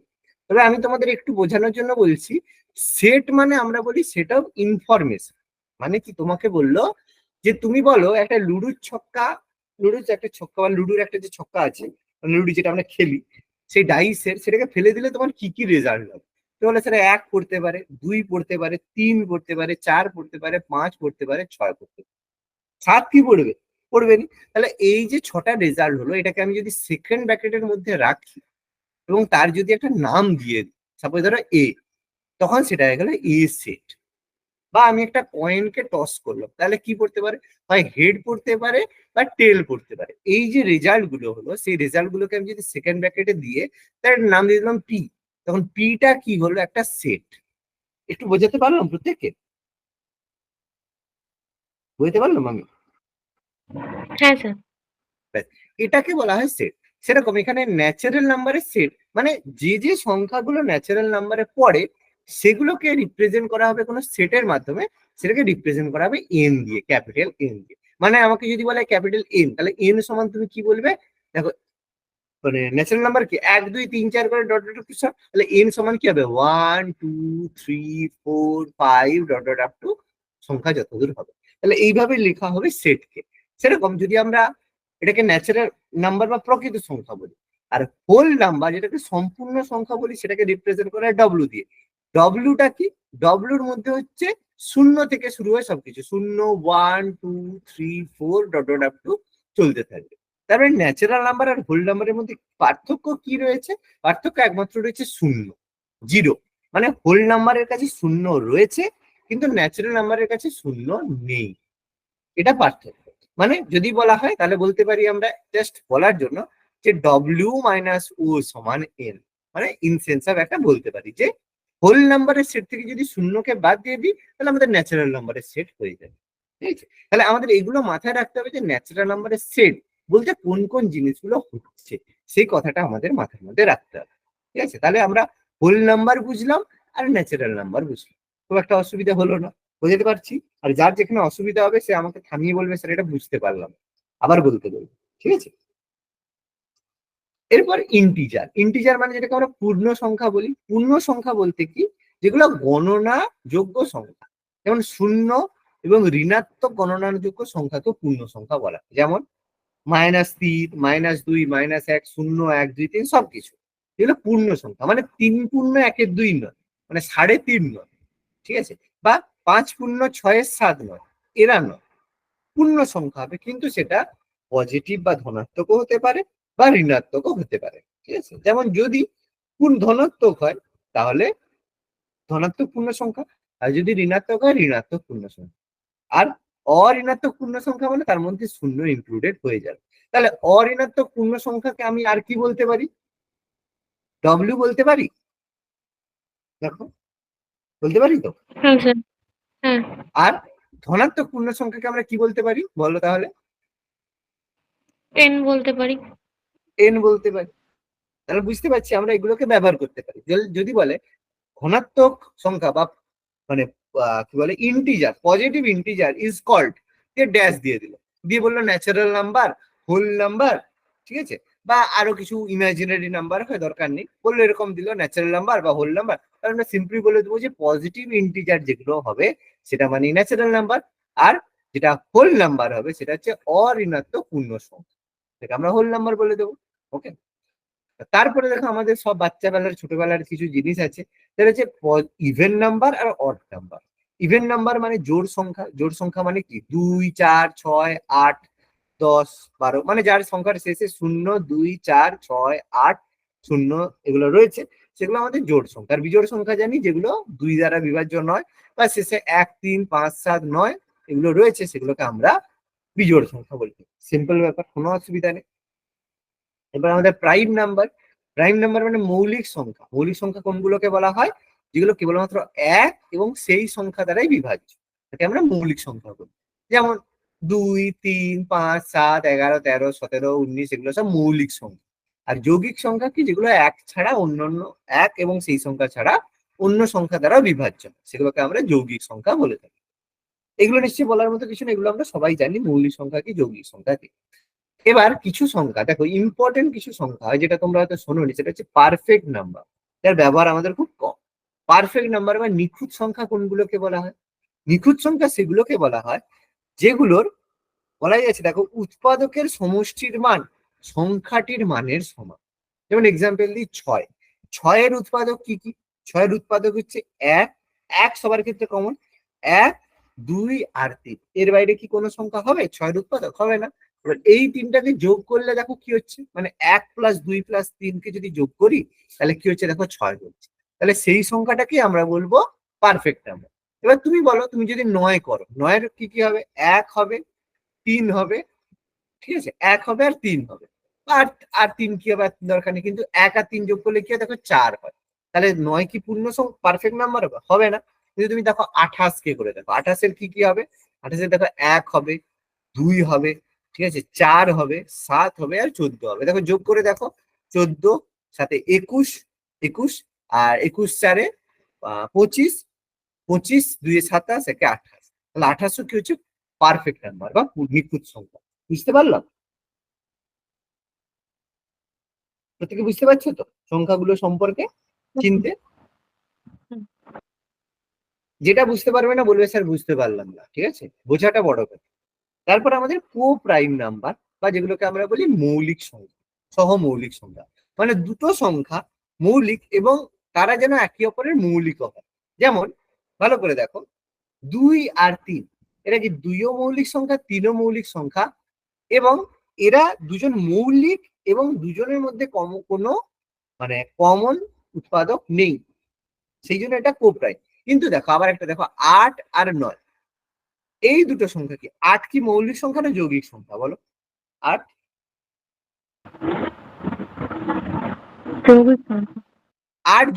তবে আমি তোমাদের একটু বোঝানোর জন্য বলছি। সেট মানে আমরা বলি সেট অফ ইনফরমেশন। মানে কি, তোমাকে বললো যে তুমি বলো একটা লুডুর ছক্কা, লুডুর যে একটা ছক্কা বা লুডুর একটা যে ছক্কা আছে, মানে লুডু যেটা আমরা খেলি, সেই ডাইসের সেটাকে ফেলে দিলে তোমার কি কি রেজাল্ট হবে? তো বলে সেটা 1 পড়তে পারে, 2 পড়তে পারে, 3 পড়তে পারে, 4 পড়তে পারে, 5 পড়তে পারে, 6 পড়তে পারে, 7 কি পড়বে? পড়বে নি। তাহলে এই যে 6টা রেজাল্ট হলো, এটাকে আমি যদি সেকেন্ড ব্র্যাকেটের মধ্যে রাখি এবং তার যদি একটা নাম দিয়ে দিই, সাপোজ ধরো এ, তখন সেটা হয়ে গেল এ সেট। বা আমি একটা কয়েনকে টস করলাম, তাহলে কি পড়তে পারে? হয় হেড পড়তে পারে বা টেল পড়তে পারে। এই যে রেজাল্ট গুলো হলো, সেই রেজাল্ট গুলোকে আমি যদি সেকেন্ড ব্র্যাকেটে দিয়ে তার নাম দিয়ে দিলাম পি, তখন পিটা কি হলো? একটা সেট। একটু বোঝাতে পারলাম প্রত্যেককে? বুঝতে পারলাম আমি? হ্যাঁ স্যার। ব্যাস, এটাকে বলা হয় সেট। সেরকম এখানে ন্যাচারাল নাম্বারের সেট মানে যে যে সংখ্যাগুলো ন্যাচারাল নাম্বারে পড়ে, সেগুলোকে রিপ্রেজেন্ট করা হবে কোনো সেটের মাধ্যমে। সেটাকে রিপ্রেজেন্ট করা হবে এন দিয়ে, ক্যাপিটাল এন দিয়ে। মানে আমাকে যদি বলে ক্যাপিটাল এন, তাহলে এন সমান তুমি কি বলবে? দেখো, মানে ন্যাচারাল নাম্বার কি 1 2 3 4 করে ডট ডট ডট, তাহলে এন সমান কি হবে? 1 2 3 4 5 ডট ডট আপ টু সংখ্যা যতদূর হবে। তাহলে এইভাবে লেখা হবে সেটকে। সেরকম যদি আমরা এটাকে ন্যাচারাল নাম্বার বা প্রকৃত সংখ্যা বলি, আর হোল নাম্বার যেটাকে সম্পূর্ণ সংখ্যা বলি, সেটাকে রিপ্রেজেন্ট করা হয় ডব্লিউ দিয়ে। ডব্লিউটা কি? ডব্লিউর মধ্যে হচ্ছে শূন্য থেকে শুরু হয় সবকিছু, 0 1 2 3 4 ডট ডট আপ টু চলতে থাকবে। তারপরে ন্যাচারাল নাম্বার আর হোল নাম্বারের মধ্যে পার্থক্য কি রয়েছে? পার্থক্য একমাত্র রয়েছে শূন্য, জিরো। মানে হোল নাম্বারের কাছে শূন্য রয়েছে, কিন্তু ন্যাচারাল নাম্বারের কাছে শূন্য নেই। এটা পার্থক্য। মানে যদি বলা হয় তাহলে বলতে পারি আমরা, জাস্ট বলার জন্য, যে ডব্লিউ মাইনাস ও সমান এন। মানে ইনসেন্স অফ একটা বলতে পারি যে হোল নাম্বারের সেট থেকে যদি শূন্যকে বাদ দিয়ে দিই, তাহলে আমাদের ন্যাচারাল নাম্বারের সেট হয়ে যাবে, ঠিক আছে। তাহলে আমাদের এগুলো মাথায় রাখতে হবে যে ন্যাচারাল নাম্বারের সেট বলতে কোন কোন জিনিসগুলো হচ্ছে, সেই কথাটা আমাদের মাথার মধ্যে রাখতে হবে, ঠিক আছে। তাহলে আমরা হোল নাম্বার বুঝলাম আর ন্যাচারাল নাম্বার বুঝলাম, খুব একটা অসুবিধা হলো না, বুঝতে পারছি। আর যার যেখানে অসুবিধা হবে সে আমাকে থামিয়ে বলবে স্যার এটা বুঝতে পারলাম, আবার বলতে বলবে, ঠিক আছে। এরপর ইন্টিজার। ইন্টিজার মানে যেটাকে আমরা পূর্ণ সংখ্যা বলি। পূর্ণ সংখ্যা বলতে কি? যেগুলো গণনা যোগ্য সংখ্যা, যেমন শূন্য এবং ঋণাত্মক গণনার যোগ্য সংখ্যাকে পূর্ণ সংখ্যা বলা হয়। যেমন -3, -2, -1, 0, 1 2 3 সবকিছু যেগুলো পূর্ণ সংখ্যা, মানে 3 পূর্ণ 1 2 নয়, মানে 3.5 নয়, ঠিক আছে। বা 5 পূর্ণ 6 7 নয়, এরা নয়। পূর্ণ সংখ্যা হবে, কিন্তু সেটা পজিটিভ বা ধনাত্মকও হতে পারে বা ঋণাত্মকও হতে পারে, ঠিক আছে। যেমন যদি ধনাত্মক হয় তাহলে ধনাত্মক পূর্ণ সংখ্যা, আর যদি ঋণাত্মক হয় ঋণাত্মক পূর্ণ সংখ্যা। আর অঋণাত্মক পূর্ণ সংখ্যা মানে তার মধ্যে শূন্য ইনক্লুডেড হয়ে যাবে। তাহলে অঋণাত্মক পূর্ণ সংখ্যাকে আমি আর কি বলতে পারি? ডব্লিউ বলতে পারি। দেখো, বলতে পারি তো। হ্যাঁ স্যার। হ্যাঁ। আর ধনাত্মক পূর্ণ সংখ্যাকে আমরা কি বলতে পারি বলো তাহলে? এন বলতে পারি। এন বলতে পারি। তাহলে বুঝতে পারছি আমরা এগুলোকে ব্যবহার করতে পারি। যদি বলে ধনাত্মক সংখ্যা বা মানে কি বলে integer, positive integer is called, dash দিয়ে দিল, দিয়ে বললো ন্যাচারাল নাম্বার, হোল নাম্বার, ঠিক আছে, বা আরো কিছু ইমাজিনারি নাম্বার হয়, দরকার নেই, বললো এরকম দিল ন্যাচারাল নাম্বার বা হোল নাম্বার। তাহলে আমরা সিম্পলি বলে দেবো যে পজিটিভ ইন্টিজার যেগুলো হবে সেটা মানে ন্যাচারাল নাম্বার, আর যেটা হোল নাম্বার হবে সেটা হচ্ছে অঋণাত্মক পূর্ণ সংখ্যা, সেটা আমরা হোল নাম্বার বলে দেবো। ওকে। তারপরে দেখো আমাদের সব বাচ্চাবেলার ছোটবেলার কিছু জিনিস আছে, সেটা হচ্ছে ইভেন নাম্বার আর অড নাম্বার। ইভেন নাম্বার মানে জোড় সংখ্যা, জোড় সংখ্যা মানে কি 2, 4, 6, 8, 10, 12, মানে যার সংখ্যার শেষে 0, 2, 4, 6, 8, 0 এগুলো রয়েছে সেগুলো আমাদের জোড় সংখ্যা। আর বিজোড় সংখ্যা জানি যেগুলো 2 দ্বারা বিভাজ্য নয় বা শেষে 1, 3, 5, 7, 9 এগুলো রয়েছে সেগুলোকে আমরা বিজোড় সংখ্যা বলি। সিম্পল ব্যাপার, কোনো অসুবিধা নেই। এবার আমাদের প্রাইম নাম্বার। প্রাইম নাম্বার মানে মৌলিক সংখ্যা। মৌলিক সংখ্যা কোনগুলোকে বলা হয়? যেগুলো কেবলমাত্র এক এবং সেই সংখ্যা দ্বারাই বিভাজ্য, তাকে আমরা মৌলিক সংখ্যা বলি। যেমন 2, 3, 5, 7, 11, 13, 17, 19 এগুলো সব মৌলিক সংখ্যা। আর যৌগিক সংখ্যা কি? যেগুলো এক ছাড়া অন্যান্য এক এবং সেই সংখ্যা ছাড়া অন্য সংখ্যা দ্বারা বিভাজ্য, সেগুলোকে আমরা যৌগিক সংখ্যা বলে থাকি। এগুলো নিশ্চয়ই বলার মতো কিছু না, এগুলো আমরা সবাই জানি মৌলিক সংখ্যা কি যৌগিক সংখ্যা কি। এবার কিছু সংখ্যা দেখো, ইম্পর্টেন্ট কিছু সংখ্যা হয় যেটা তোমরা হয়তো শোনোনি, সেটা হচ্ছে পারফেক্ট নাম্বার। যার ব্যবহার আমাদের খুব কম। পারফেক্ট নাম্বার বা নিখুঁত সংখ্যা কোনগুলোকে বলা হয়? নিখুঁত সংখ্যা সেগুলোকে বলা হয় যেগুলোর বলা যাচ্ছে দেখো উৎপাদকের সমষ্টির মান সংখ্যাটির মানের সমান। যেমন এক্সাম্পল দিই 6। 6-এর উৎপাদক কি কি? 6-এর উৎপাদক হচ্ছে 1, 1 সবার ক্ষেত্রে কমন, 1, 2 আর 3। এর বাইরে কি কোনো সংখ্যা হবে 6-এর উৎপাদক? হবে না। এবার এই তিনটাকে যোগ করলে দেখো কি হচ্ছে, মানে 1 + 2 + 3 কে যদি যোগ করি তাহলে কি হচ্ছে দেখো 6 হচ্ছে। তাহলে সেই সংখ্যাটাকে আমরা বলবো পারফেক্ট নাম্বার। এবার তুমি বলো, তুমি যদি 9 করো, 9-এর কি কি হবে? 1 হবে, 3 হবে, ঠিক আছে, 1 হবে আর 3 হবে। আর আর 3 কি হবে? দরকার নেই, কিন্তু 1 আর 3 যোগ করলে কি হয় দেখো 4 হয়। তাহলে 9 কি পূর্ণ পারফেক্ট নাম্বার হবে? হবে না। কিন্তু তুমি দেখো 28 কে করে দেখো, 28-এর কি কি হবে? 28-এর দেখো 1 হবে, 2 হবে, ঠিক আছে, 4 হবে, 7 হবে আর 14 হবে। দেখো যোগ করে দেখো, 14 সাথে 21, 21 আর 21 4-এ 25, 25 2-এ 27, 1-এ 28। তাহলে 28 কি হচ্ছে পারফেক্ট নাম্বার বা নিখুঁত সংখ্যা। বুঝতে পারলাম? প্রত্যেকে বুঝতে পারছো তো সংখ্যাগুলো সম্পর্কে চিনতে? যেটা বুঝতে পারবে না বলবে স্যার বুঝতে পারলাম না, ঠিক আছে, বোঝাটা বড় কথা। তারপর আমাদের কো প্রাইম নাম্বার বা যেগুলোকে আমরা বলি মৌলিক সংখ্যা, সহমৌলিক সংখ্যা, মানে দুটো সংখ্যা মৌলিক এবং তারা যেন একে অপরের মৌলিক হয়। যেমন ভালো করে দেখো, 2 আর 3, এরা কি 2ও মৌলিক সংখ্যা, 3ও মৌলিক সংখ্যা, এবং এরা দুজন মৌলিক এবং দুজনের মধ্যে কোনো মানে কমন উৎপাদক নেই, সেই জন্য এটা কোপ্রাইম। কিন্তু দেখো আবার একটা দেখো, 8 আর 9, এই দুটো সংখ্যা কি? 8 কি মৌলিক সংখ্যা না যৌগিক সংখ্যা বলো? 8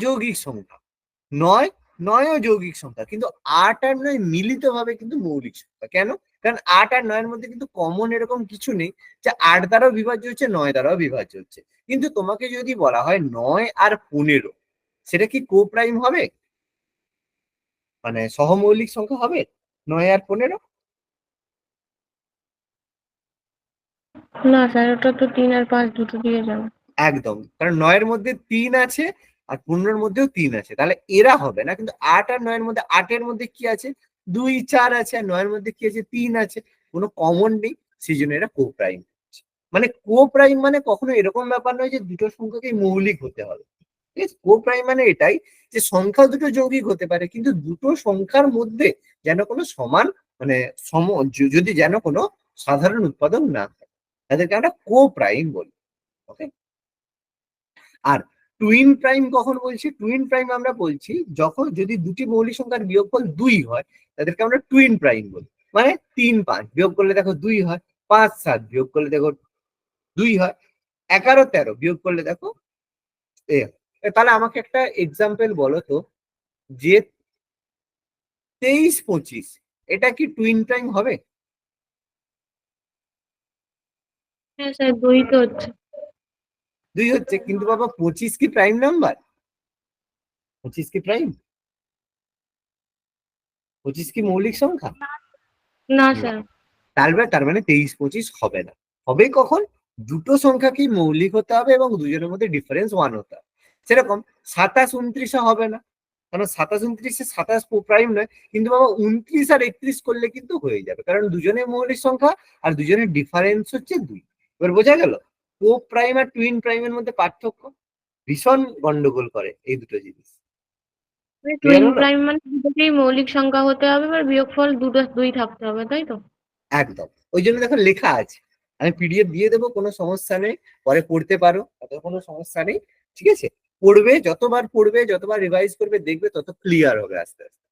যৌগিক সংখ্যা, 9ও যৌগিক সংখ্যা, কিন্তু 8 আর 9 মিলিত ভাবে কিন্তু মৌলিক সংখ্যা। কেন? কারণ 8 আর 9-এর মধ্যে কিন্তু কমন এরকম কিছু নেই যে 8 দ্বারাও বিভাজ্য হচ্ছে, 9 দ্বারাও বিভাজ্য হচ্ছে। কিন্তু তোমাকে যদি বলা হয় 9 আর 15, সেটা কি কো প্রাইম হবে? মানে সহমৌলিক সংখ্যা হবে 9 আর 15? না স্যার, ওটা তো 3 আর 5 দুটো দিয়ে যাবে। একদম, কারণ 9-এর মধ্যে 3 আছে আর 15-এর মধ্যেও 3 আছে, তাহলে এরা হবে না। কিন্তু 8 আর 9-এর মধ্যে, 8-এর মধ্যে কি আছে? 2, 4 আছে, আর 9-এর মধ্যে কি আছে? 3 আছে, কোনো কমন নেই, সেই জন্য এরা কো প্রাইম। মানে কো প্রাইম মানে কখনো এরকম ব্যাপার নয় যে দুটো সংখ্যাকে মৌলিক হতে হবে, ঠিক আছে। কো প্রাইম মানে এটাই যে সংখ্যা দুটো যৌগিক হতে পারে, কিন্তু দুটো সংখ্যার মধ্যে যেন কোনো সমান মানে যদি যেন কোনো সাধারণ উৎপাদক না থাকে, তাদেরকে আমরা কো প্রাইম বলি। ওকে। আর টুইন প্রাইম কখন বলছি? টুইন প্রাইম আমরা বলছি যখন যদি দুটি মৌলিক সংখ্যার বিয়োগফল 2 হয়, তাদেরকে আমরা টুইন প্রাইম বলি। মানে 3 5 বিয়োগ করলে দেখো 2 হয়, 5 7 বিয়োগ করলে দেখো 2 হয়, 11 13 বিয়োগ করলে দেখো এ হয়। তাহলে আমাকে একটা এক্সাম্পল বলো তো, যে 23 25 এটা কি টুইন প্রাইম হবে? হ্যাঁ স্যার, 2 তো হচ্ছে। 2 হচ্ছে, কিন্তু বাবা 25 কি প্রাইম নাম্বার? 25 কি প্রাইম? 25 কি মৌলিক সংখ্যা? না না। স্যার। তার মানে 23 25 হবে না। হবে কখন? দুটো সংখ্যাকেই মৌলিক হতে হবে এবং দুজনের মধ্যে ডিফারেন্স 1 হতে হবে। সেরকম 27 29 হবে না, কারণ 27 29 27 প্রাইম নয়, কিন্তু বাবা 29 আর 31 করলে কিন্তু হয়ে যাবে, কারণ দুজনের মৌলিক সংখ্যা আর দুজনের ডিফারেন্স হচ্ছে 2। এবার বোঝা গেল কো প্রাইম আর টুইন প্রাইমের মধ্যে পার্থক্য? ভীষণ গন্ডগোল করে এই দুটো জিনিস। টুইন প্রাইম মানে দুটোকেই মৌলিক সংখ্যা হতে হবে, আর বিয়োগফল 2 থাকতে হবে, তাই তো? একদম, ওই জন্য দেখো লেখা আছে, আমি পিডিএফ দিয়ে দেবো, কোনো সমস্যা নেই, পরে পড়তে পারো, তাতে কোনো সমস্যা নেই। ঠিক আছে, পড়বে, যতবার রিভাইজ করবে দেখবে তত ক্লিয়ার হবে আস্তে আস্তে।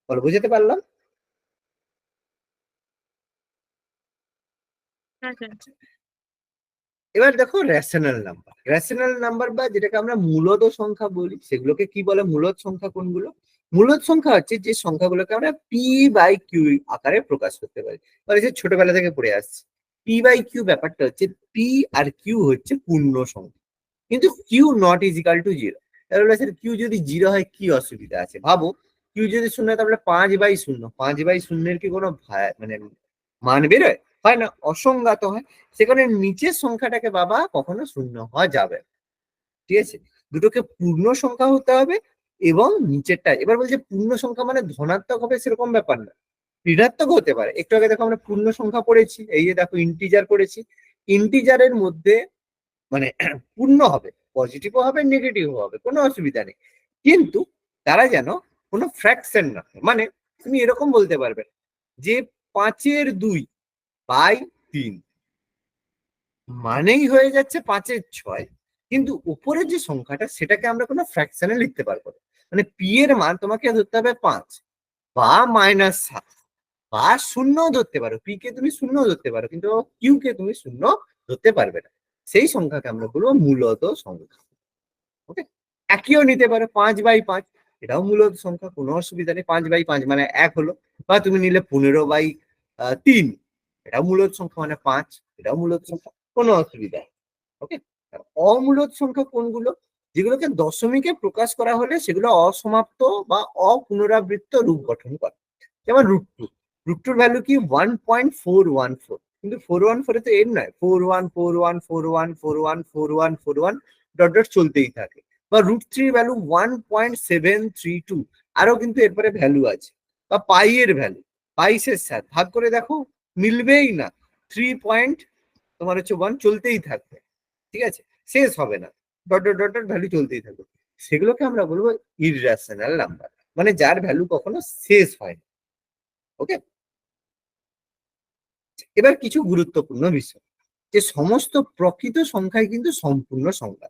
বলো, বুঝতে পারলাম? হ্যাঁ স্যার। এবার দেখো রেশনাল নাম্বার বা যেটাকে আমরা মূলদ সংখ্যা বলি, সেগুলোকে কি বলে? মূলদ সংখ্যা কোনগুলো? মূলদ সংখ্যা হচ্ছে যে সংখ্যাগুলোকে আমরা পি বাই কিউ আকারে প্রকাশ করতে পারি, মানে যে ছোটবেলা থেকে পড়ে আসছে। পি বাই কিউ ব্যাপারটা হচ্ছে পি আর কিউ হচ্ছে পূর্ণ সংখ্যা, কিন্তু কিউ নট ইজিক্যাল টু 0। তাহলে বলে স্যার কিউ যদি 0 হয় কি অসুবিধা আছে? ভাবো, কিউ যদি 0 হয় তাহলে 5/0, 5/0 কি কোনো মানে মান বেরোয়? হয় না, অসংজ্ঞাত হয়। সেখানে নিচের সংখ্যাটাকে বাবা কখনো 0 হওয়া যাবে না। ঠিক আছে, দুটোকে পূর্ণ সংখ্যা হতে হবে এবং নিচেরটা, এবার বলছে পূর্ণ সংখ্যা মানে ধনাত্মক হবে সেরকম ব্যাপার না, ঋণাত্মক হতে পারে। একটু আগে দেখো আমরা পূর্ণ সংখ্যা পড়েছি, এই যে দেখো ইন্টিজার পড়েছি, ইন্টিজারের মধ্যে মানে পূর্ণ হবে, পজিটিভও হবে নেগেটিভও হবে, কোনো অসুবিধা নেই, কিন্তু তারা যেন কোনো ফ্র্যাকশন না হয়। মানে তুমি এরকম বলতে পারবে যে 5/2/3 মানেই হয়ে যাচ্ছে 5/6, কিন্তু উপরের যে সংখ্যাটা সেটাকে আমরা কোনো ফ্র্যাকশনে লিখতে পারবো না। মানে পি এর মান তোমাকে ধরতে হবে 5 বা -7 বা 0 ধরতে পারো, পি কে তুমি 0 ধরতে পারো, কিন্তু কিউ কে তুমি 0 ধরতে পারবে না। সেই সংখ্যাকে আমরা বলবো মূলত সংখ্যা। ওকে, একইও নিতে পারো 5/5, এটাও মূলত সংখ্যা, কোনো অসুবিধা নেই। 5/5 মানে 1 হলো, বা তুমি নিলে 15/3, এটাও মূলত সংখ্যা মানে 5, এটাও মূলত সংখ্যা, কোনো অসুবিধা নেই। ওকে, অমূলত সংখ্যা কোনগুলো? যেগুলোকে দশমিকে প্রকাশ করা হলে সেগুলো অসমাপ্ত বা অপুনরাবৃত্ত রূপ গঠন করে, যেমন √2। √2 ভ্যালু কি? 1.414, কিন্তু 414 এ তো এর নয়, 414141414141 ডট ডট চলতেই থাকে। বা √3 ভ্যালু 1.732, আরো কিন্তু এরপরে ভ্যালু আছে। বা পাই এর ভ্যালু 22 সাথে ভাগ করে দেখো, মিলবেই না, 3.1 চলতেই থাকবে। ঠিক আছে, শেষ হবে না, dot dot dot dot value চলতেই থাকবে। সেগুলোকে আমরা বলবো ইররেশনাল নাম্বার, মানে যার ভ্যালু কখনো শেষ হয় না। ওকে, এবার কিছু গুরুত্বপূর্ণ বিষয়, যে সমস্ত প্রকৃত সংখ্যাই কিন্তু সম্পূর্ণ সংখ্যা।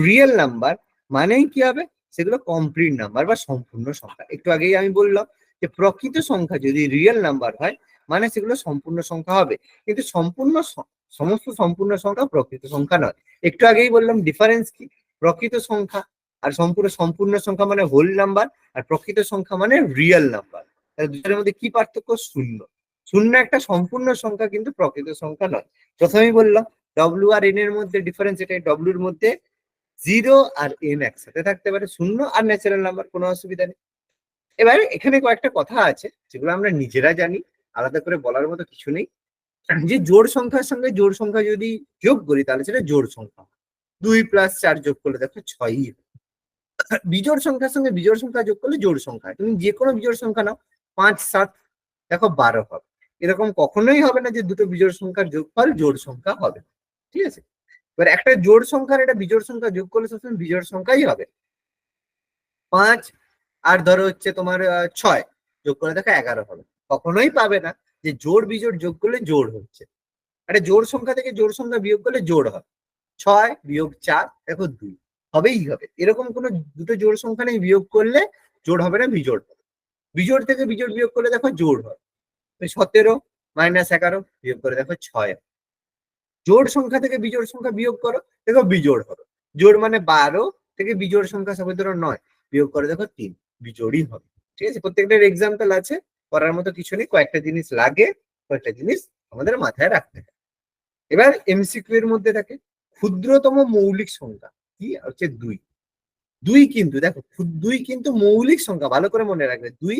রিয়েল নাম্বার মানেই কি হবে? সেগুলো কমপ্লিট নাম্বার বা সম্পূর্ণ সংখ্যা। একটু আগেই আমি বললাম যে প্রকৃত সংখ্যা যদি রিয়েল নাম্বার হয় মানে সেগুলো সম্পূর্ণ সংখ্যা হবে, কিন্তু সমস্ত সম্পূর্ণ সংখ্যা প্রকৃত সংখ্যা নয়। একটু আগেই বললাম ডিফারেন্স কি, প্রকৃত সংখ্যা আর সম্পূর্ণ সংখ্যা মানে হোল নাম্বার, আর প্রকৃত সংখ্যা মানে রিয়েল নাম্বার। দুজনের মধ্যে কি পার্থক্য? 0। 0 একটা সম্পূর্ণ সংখ্যা কিন্তু প্রকৃত সংখ্যা নয়। প্রথমেই বললাম ডব্লিউ আর এন এর মধ্যে ডিফারেন্স এটাই, ডব্লিউর মধ্যে 0 আর এন একসাথে থাকতে পারে, 0 আর ন্যাচারাল নাম্বার, কোনো অসুবিধা নেই। এবার এখানে কয়েকটা কথা আছে যেগুলো আমরা নিজেরা জানি, আলাদা করে বলার মতো কিছু নেই। যে জোড় সংখ্যার সঙ্গে জোড় সংখ্যা যদি যোগ করি তাহলে সেটা জোড় সংখ্যা। 2 + 4 যোগ করলে দেখো 6ই। বিজোড় সংখ্যার সঙ্গে বিজোড় সংখ্যা যোগ করলে জোড় সংখ্যা। তুমি যে কোনো বিজোড় সংখ্যা নাও, 5 7 দেখো 12 হবে। এরকম কখনোই হবে না যে দুটো বিজোড় সংখ্যার যোগফল জোড় সংখ্যা হবে। ঠিক আছে, এবার একটা জোড় সংখ্যার একটা বিজোড় সংখ্যা যোগ করলে সবসময় বিজোড় সংখ্যাই হবে। 5 আর ধরো হচ্ছে তোমার 6 যোগ করে দেখো 11 হবে। কখনোই পাবে না যে জোড় বিজোড় যোগ করলে জোড় হচ্ছে, একটা জোড় সংখ্যা থেকে জোড় সংখ্যা বিয়োগ করলে জোড় হয়। 6 বিয়োগ 4 দেখো 2 হবেই হবে। এরকম কোনো দুটো জোড় সংখ্যা নেই বিয়োগ করলে জোড় হবে না, বিজোড় হবে। বিজোড় থেকে বিজোড় বিয়োগ করলে দেখো জোড় হয়। 17 মাইনাস 11 বিয়োগ করে দেখো 6। জোড় সংখ্যা থেকে বিজোড় সংখ্যা বিয়োগ করো, দেখো বিজোড় হবে। জোড় মানে 12 থেকে বিজোড় সংখ্যা সবাই ধরো 9 বিয়োগ করে দেখো 3, বিজোড়ই হবে। ঠিক আছে, প্রত্যেকটার এক্সাম্পল আছে, করার মতো কিছু নেই, কয়েকটা জিনিস লাগে, কয়েকটা জিনিস আমাদের মাথায় রাখতে হবে। এবার এমসিকিউ এর মধ্যে থাকে ক্ষুদ্রতম মৌলিক সংখ্যা কি হচ্ছে 2। 2 কিন্তু দেখো 2 কিন্তু মৌলিক সংখ্যা, ভালো করে মনে রাখবে 2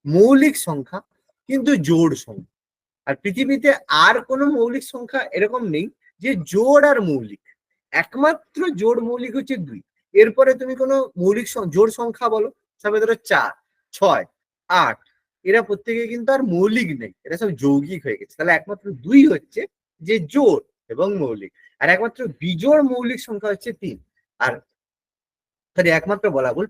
মৌলিক সংখ্যা কিন্তু জোড় সংখ্যা। আর পৃথিবীতে আর কোনো মৌলিক সংখ্যা এরকম নেই যে জোড় আর মৌলিক, একমাত্র জোড় মৌলিক হচ্ছে 2। এরপরে তুমি কোনো মৌলিক জোড় সংখ্যা বলো, সবে ধরো 4, 6, 8, এরা প্রত্যেকে কিন্তু আর মৌলিক নেই, এরা সব যৌগিক হয়ে গেছে। তাহলে একমাত্র 2 হচ্ছে যে জোড় এবং মৌলিক, আর একমাত্র বিজোড় মৌলিক সংখ্যা হচ্ছে 3। আর একমাত্র বলা ভুল,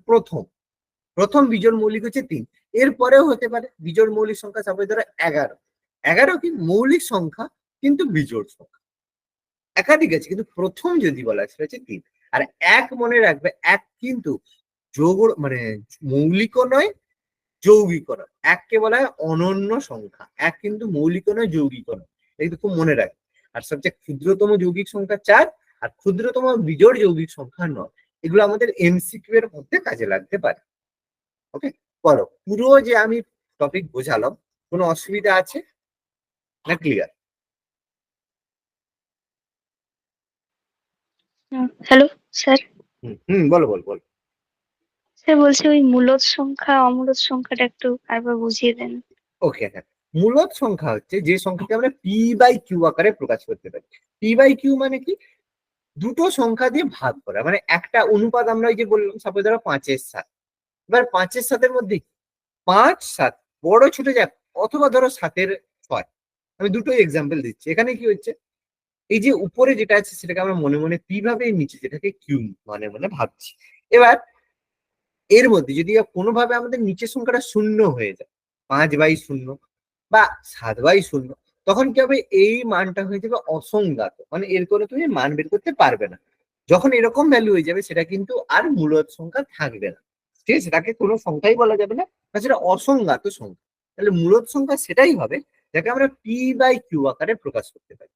প্রথম বিজোড় মৌলিক হচ্ছে 3। এরপরেও হতে পারে বিজোড় মৌলিক সংখ্যা সবাই ধরো 11। 11 কি মৌলিক সংখ্যা কিন্তু বিজোড় সংখ্যা, একাধিক আছে, কিন্তু প্রথম যদি বলা সেটা হচ্ছে 3। আর এক মনে রাখবে, এক কিন্তু যোগ মানে মৌলিকও নয় যৌগিকও নয়, এককে বলা হয় অনন্য সংখ্যা। এক কিন্তু মৌলিকও নয় যৌগিকও নয়, এটা কিন্তু খুব মনে রাখবে। আর সবচেয়ে ক্ষুদ্রতম যৌগিক সংখ্যা 4, আর ক্ষুদ্রতম বিজোড় যৌগিক সংখ্যা 9। এগুলো আমাদের এমসিকিউ এর মধ্যে কাজে লাগতে পারে। ওকে, বলো পুরো যে আমি টপিক বোঝালাম কোনো অসুবিধা আছে না ক্লিয়ার? Hello sir. বলো বলো বলো। স্যার বলছি ওই মূলদ সংখ্যা অমূলদ সংখ্যাটা একটু আরেকবার বুঝিয়ে দেন। ওকে, হ্যাঁ, মূলদ সংখ্যা হচ্ছে যে সংখ্যাকে আমরা পি বাই কিউ আকারে প্রকাশ করতে পারি। পি বাই কিউ মানে কি, দুটো সংখ্যা দিয়ে ভাগ করা, মানে একটা অনুপাত। আমরা ওই যে বললাম সাপোজ ধরো 5-7, এবার 5-7 মধ্যে 5-7 বড় ছোট যাক, অথবা ধরো 7-6। আমি দুটোই এক্সাম্পল দিচ্ছি। এখানে কি হচ্ছে, এই যে উপরে যেটা আছে সেটাকে আমরা মনে মনে পি ভাবে, নিচে যেটাকে কিউ মানে মনে ভাবছি। এবার এর মধ্যে যদি কোনোভাবে আমাদের নিচের সংখ্যাটা শূন্য হয়ে যায়, 5/0 বা 7/0, তখন কি হবে, এই মানটা হয়ে যাবে অসংজ্ঞাত, মানে এর করে তুমি মান বের করতে পারবে না। যখন এরকম ভ্যালু হয়ে যাবে সেটা কিন্তু আর মূলদ সংখ্যা থাকবে না। ঠিক আছে, সেটাকে কোনো সংখ্যাই বলা যাবে না, সেটা অসংজ্ঞাত সংখ্যা। তাহলে মূলদ সংখ্যা সেটাই হবে যাকে আমরা পি বাই কিউ আকারে প্রকাশ করতে পারি।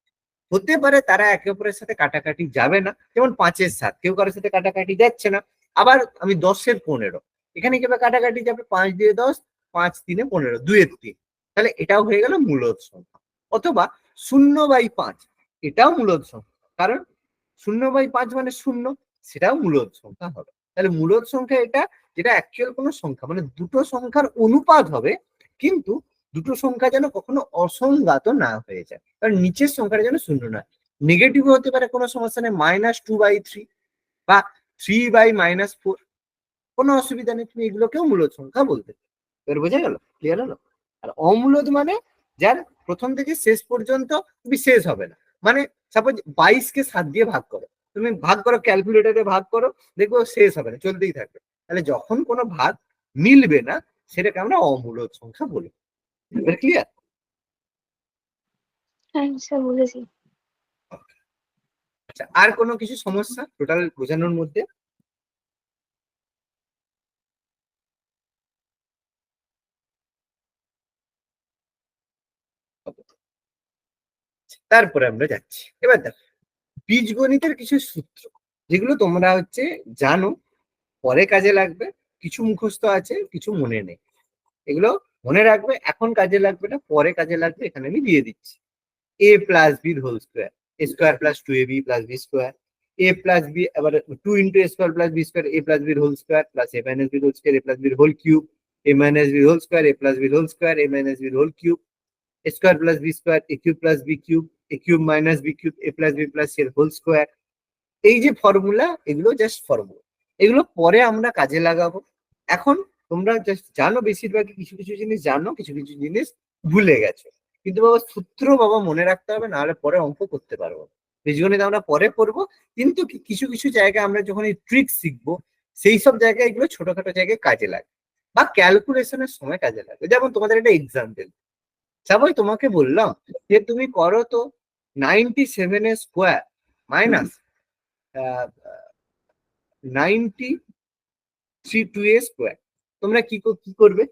হতে পারে তারা একে অপরের সাথে কাটাকাটি যাবে না, যেমন 5-7 কেউ কারোর সাথে কাটাকাটি যাচ্ছে না। আবার আমি 10-15, এখানে কিভাবে কাটাকাটি যাবে, 5 দিয়ে 10, 5-3-15, 2-3, তাহলে এটাও হয়ে গেল মূলদ সংখ্যা। অথবা 0/5, এটাও মূলদ সংখ্যা, কারণ 0/5 মানে 0, সেটাও মূলদ সংখ্যা হবে। তাহলে মূলদ সংখ্যা এটা, যেটা অ্যাকচুয়াল কোনো সংখ্যা, মানে দুটো সংখ্যার অনুপাত হবে, কিন্তু দুটো সংখ্যা যেন কখনো অসংজ্ঞাত না হয়ে যায়, কারণ নিচের সংখ্যাটা যেন শূন্য না। নেগেটিভ হতে পারে, কোনো সমস্যা নেই, -2/3 বা 3/-4, কোনো অসুবিধা নেই, তুমি এগুলোকেও মূলদ সংখ্যা বলতে পারো। এবার বোঝা গেল, ক্লিয়ার হলো? আর অমূলদ মানে যার প্রথম থেকে শেষ পর্যন্ত তুমি শেষ হবে না। মানে সাপোজ 22-কে 7 দিয়ে ভাগ করো, তুমি ভাগ করো, ক্যালকুলেটরে ভাগ করো, দেখবো শেষ হবে না, চলতেই থাকবে। তাহলে যখন কোনো ভাগ মিলবে না সেটাকে আমরা অমূলদ সংখ্যা বলি। এবার ক্লিয়ার? হ্যাঁ স্যার বুঝেছি। আচ্ছা, আর কোনো কিছু সমস্যা টোটাল বোঝানোর মধ্যে? তারপরে আমরা যাচ্ছি, এবার দেখো বীজগণিতের কিছু সূত্র, যেগুলো তোমরা হচ্ছে জানো, পরে কাজে লাগবে। কিছু মুখস্থ আছে, কিছু মনে নেই, এগুলো মনে রাখবে, এখন কাজে লাগবে না, পরে কাজে লাগবে। এখানে আমি দিয়ে দিচ্ছি। a plus b whole square, a square plus 2ab plus b square, a plus b, আবার 2 into a square plus b square, a plus b whole square plus a minus b whole square, a plus b whole cube, a minus b whole square, a plus b whole square, a minus b whole cube, a square plus b square, a cube plus b cube, a cube minus B cube, a plus b plus c whole square. এই যে formula, এগুলো just formula, এগুলো পরে আমরা কাজে লাগাবো। এখন তোমরা জাস্ট জানো, বেশিরভাগই কিছু কিছু জিনিস জানো, কিছু কিছু জিনিস ভুলে গেছো, কিন্তু বাবা সূত্র বাবা মনে রাখতে হবে, নাহলে পরে অঙ্ক করতে পারবো। বীজগণিত আমরা পরে করবো, কিন্তু কিছু কিছু জায়গায় আমরা যখন এই ট্রিক শিখবো, সেই সব জায়গায় এগুলো ছোটখাটো জায়গায় কাজে লাগে, বা ক্যালকুলেশনের সময় কাজে লাগে। যেমন তোমাদের একটা এক্সাম্পল, সবাই তোমাকে বললাম যে তুমি করো তো 97 স্কোয়ার মাইনাস 93 তোমরা কি করবে?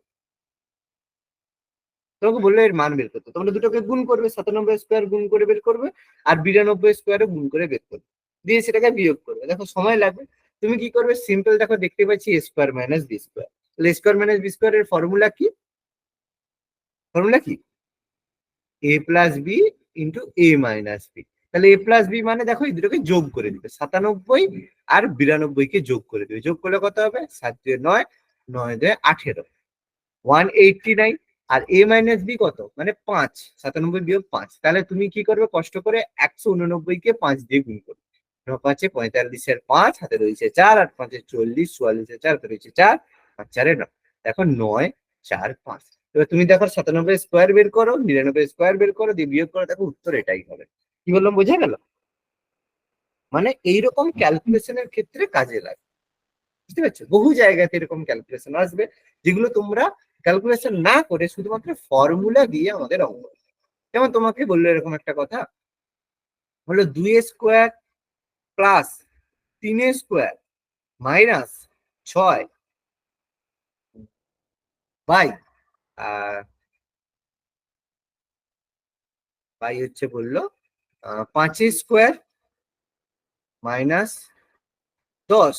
তোমাকে বললে এর মান বের করতে, তোমরা দুটোকে গুণ করবে, 97 স্কোয়ার গুণ করে বের করবে, আর 92 স্কোয়ারও গুণ করে বের করবে, দিয়ে সেটাকে বিয়োগ করবে। দেখো সময় লাগবে। তুমি কি করবে? সিম্পল, দেখো দেখতে পাচ্ছি a square minus b square. তাহলে a square minus b square এর ফর্মুলা কি? a plus b into a minus b. তাহলে a প্লাস বি মানে দেখো এই দুটোকে যোগ করে দিবে, 97 আর 92 কে যোগ করে দিবে। যোগ করলে কত হবে? 7 2 9, 9 2 18, 189। আর a মাইনাস বি কত? মানে 5, 97 বিয়োগ 5। তাহলে তুমি কি করবে? কষ্ট করে 189 কে 5 দিয়ে গুণ করবে। 9 5 45 এর 5 হাতে রয়েছে 4, 8 5 40, 44 এর 4 হাতে রয়েছে 4, 5 4 9। দেখো 9 4 5। এবার তুমি দেখো 97 স্কোয়ার বের করো, 99 স্কোয়ার বের করো, দিয়ে বিয়োগ করো, দেখো উত্তর এটাই হবে। কি বললাম, বোঝা গেল? মানে এইরকম ক্যালকুলেশনের ক্ষেত্রে কাজে লাগে, বুঝতে পারছো? বহু জায়গাতে এরকম ক্যালকুলেশন আসবে যেগুলো তোমরা ক্যালকুলেশন না করে শুধুমাত্র ফর্মুলা দিয়ে আমাদের অঙ্ক। যেমন তোমাকে বললো এরকম একটা কথা, হলো 2 square plus 3 square minus 6 bye bye হচ্ছে বললো 5 স্কোয়ার মাইনাস 10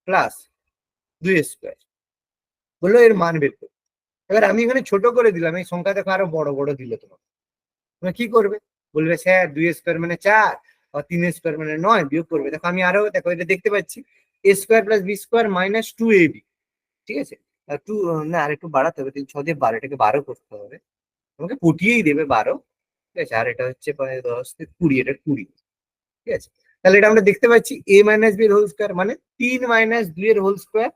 প্লাস 2 স্কোয়ার, বললো এর মান বের করো। এবার আমি এখানে ছোট করে দিলাম, এই সংখ্যা দেখো আরো বড় বড় দিল তোমাকে। তুমি কি করবে? বলবে স্যার 2 স্কোয়ার মানে 4, আর 3 স্কোয়ার মানে 9, বিয়োগ করবে। দেখো আমি আরো, দেখো এটা দেখতে পাচ্ছি a square plus b square minus 2ab, ঠিক আছে? আর 2 না, আর একটু বাড়াতে হবে, 3 6 দিয়ে 12, এটাকে 12 করতে হবে, তোমাকে পটিয়েই দেবে 12, ঠিক আছে? আর এটা হচ্ছে 10 থেকে 20, এটা 20, ঠিক আছে? তাহলে এটা আমরা দেখতে পাচ্ছি a মাইনাস বি এর হোল স্কোয়ার মানে 3 মাইনাস 2 এর হোল স্কোয়ার,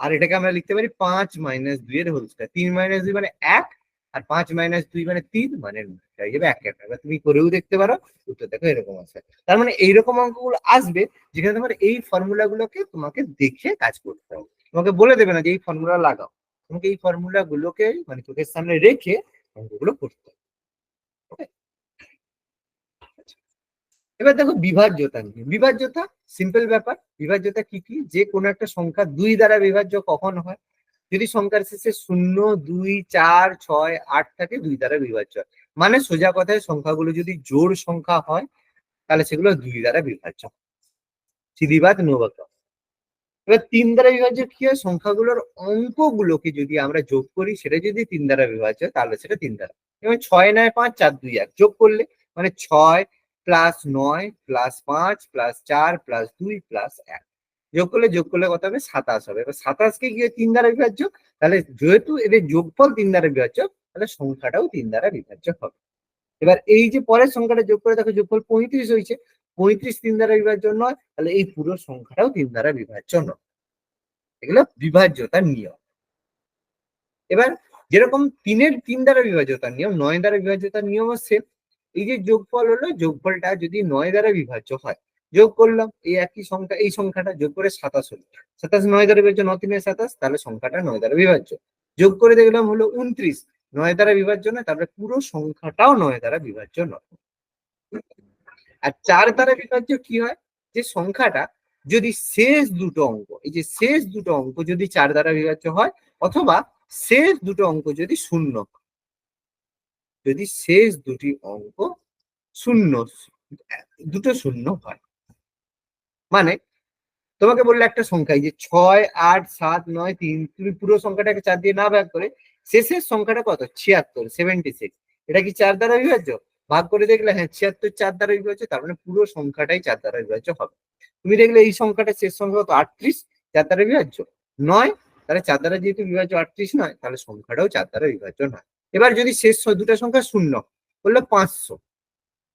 আর এটাকে আমরা লিখতে পারি 5 মাইনাস 2 এর হোল স্কোয়ার। 3 মাইনাস 2 মানে 1, আর 5 মাইনাস 2 মানে 3, মানে হয়ে যাবে 1 এবার তুমি করেও দেখতে পারো, উত্তর দেখো এরকম আসবে। তার মানে এইরকম অঙ্কগুলো আসবে যেখানে তোমার এই ফর্মুলা গুলোকে তোমাকে দেখে কাজ করতে হবে। তোমাকে বলে দেবে না যে এই ফর্মুলা লাগাও, তোমাকে এই ফর্মুলা গুলোকে মানে চোখের সামনে রেখে অঙ্কগুলো করতে হবে। ওকে, এবার দেখো বিভাজ্যতা নিয়ে। বিভাজ্যতা সিম্পল ব্যাপার। বিভাজ্যতা কি কি? যে কোনো একটা সংখ্যা 2 দ্বারা বিভাজ্য কখন হয়? যদি সংখ্যার শেষে 0 2 4 6 8 থাকে, 2 দ্বারা বিভাজ্য হয়। মানে সোজা কথায় সংখ্যাগুলো যদি জোড় সংখ্যা হয় তাহলে সেগুলো 2 দ্বারা বিভাজ্য। সিধিবাদ নবাক্য। এবার 3 দ্বারা বিভাজ্য কি হয়? সংখ্যাগুলোর অঙ্কগুলোকে যদি আমরা যোগ করি, সেটা যদি 3 দ্বারা বিভাজ্য তাহলে সেটা 3 দ্বারা। যেমন 6 9 5 4 2 1 যোগ করলে মানে 6 plus 9 plus 5 plus 4 plus 2 plus 1 যোগ করলে কত হবে? 27 হবে। এবার 27 কে গিয়ে 3 দ্বারা বিভাজ্য, তাহলে যেহেতু এদের যোগফল 3 দ্বারা বিভাজ্য, তাহলে সংখ্যাটাও 3 দ্বারা বিভাজ্য হবে। এবার এই যে পরের সংখ্যাটা যোগ করে দেখো যোগফল 35 হয়েছে, 35 3 দ্বারা বিভাজ্য নয়, তাহলে এই পুরো সংখ্যাটাও 3 দ্বারা বিভাজ্য নয়। এগুলো বিভাজ্যতার নিয়ম। এবার যেরকম 3 দ্বারা বিভাজ্যতার নিয়ম, 9 দ্বারা বিভাজ্যতার নিয়ম সেম। এই যে যোগফল হলো, যোগফলটা যদি 9 দ্বারা বিভাজ্য হয়, যোগ করলাম এই একই সংখ্যা, এই সংখ্যাটা যোগ করে 27 হলো। 27 9 দ্বারা বিভাজ্য, 9 3 27, তাহলে সংখ্যাটা 9 দ্বারা বিভাজ্য। যোগ করে দেখলাম হলো 29, 9 দ্বারা বিভাজ্য নয়, তারপরে পুরো সংখ্যাটাও 9 দ্বারা বিভাজ্য নয়। আর 4 দ্বারা বিভাজ্য কি হয়? যে সংখ্যাটা যদি শেষ দুটো অঙ্ক, এই যে শেষ দুটো অঙ্ক যদি 4 দ্বারা বিভাজ্য হয়, অথবা শেষ দুটো অঙ্ক যদি শূন্য, যদি শেষ দুটি অঙ্ক শূন্য, দুটো শূন্য হয়। মানে তোমাকে বললে একটা সংখ্যা, এই যে 6 8 7 9 3, তুমি পুরো সংখ্যাটাকে 4 দিয়ে না ভাগ করে শেষের সংখ্যাটা কত? 76 76, এটা কি 4 দ্বারা বিভাজ্য? ভাগ করে দেখলে হ্যাঁ 76 4 দ্বারা বিভাজ্য, তার মানে পুরো সংখ্যাটাই 4 দ্বারা বিভাজ্য হবে। তুমি দেখলে এই সংখ্যাটা শেষ সংখ্যা কত? 38, 4 দ্বারা বিভাজ্য নয়, তাহলে 4 দ্বারা যেহেতু বিভাজ্য 38 নয়, তাহলে সংখ্যাটাও 4 দ্বারা বিভাজ্য নয়। এবার যদি শেষ দুটো সংখ্যা শূন্য, বললো 500,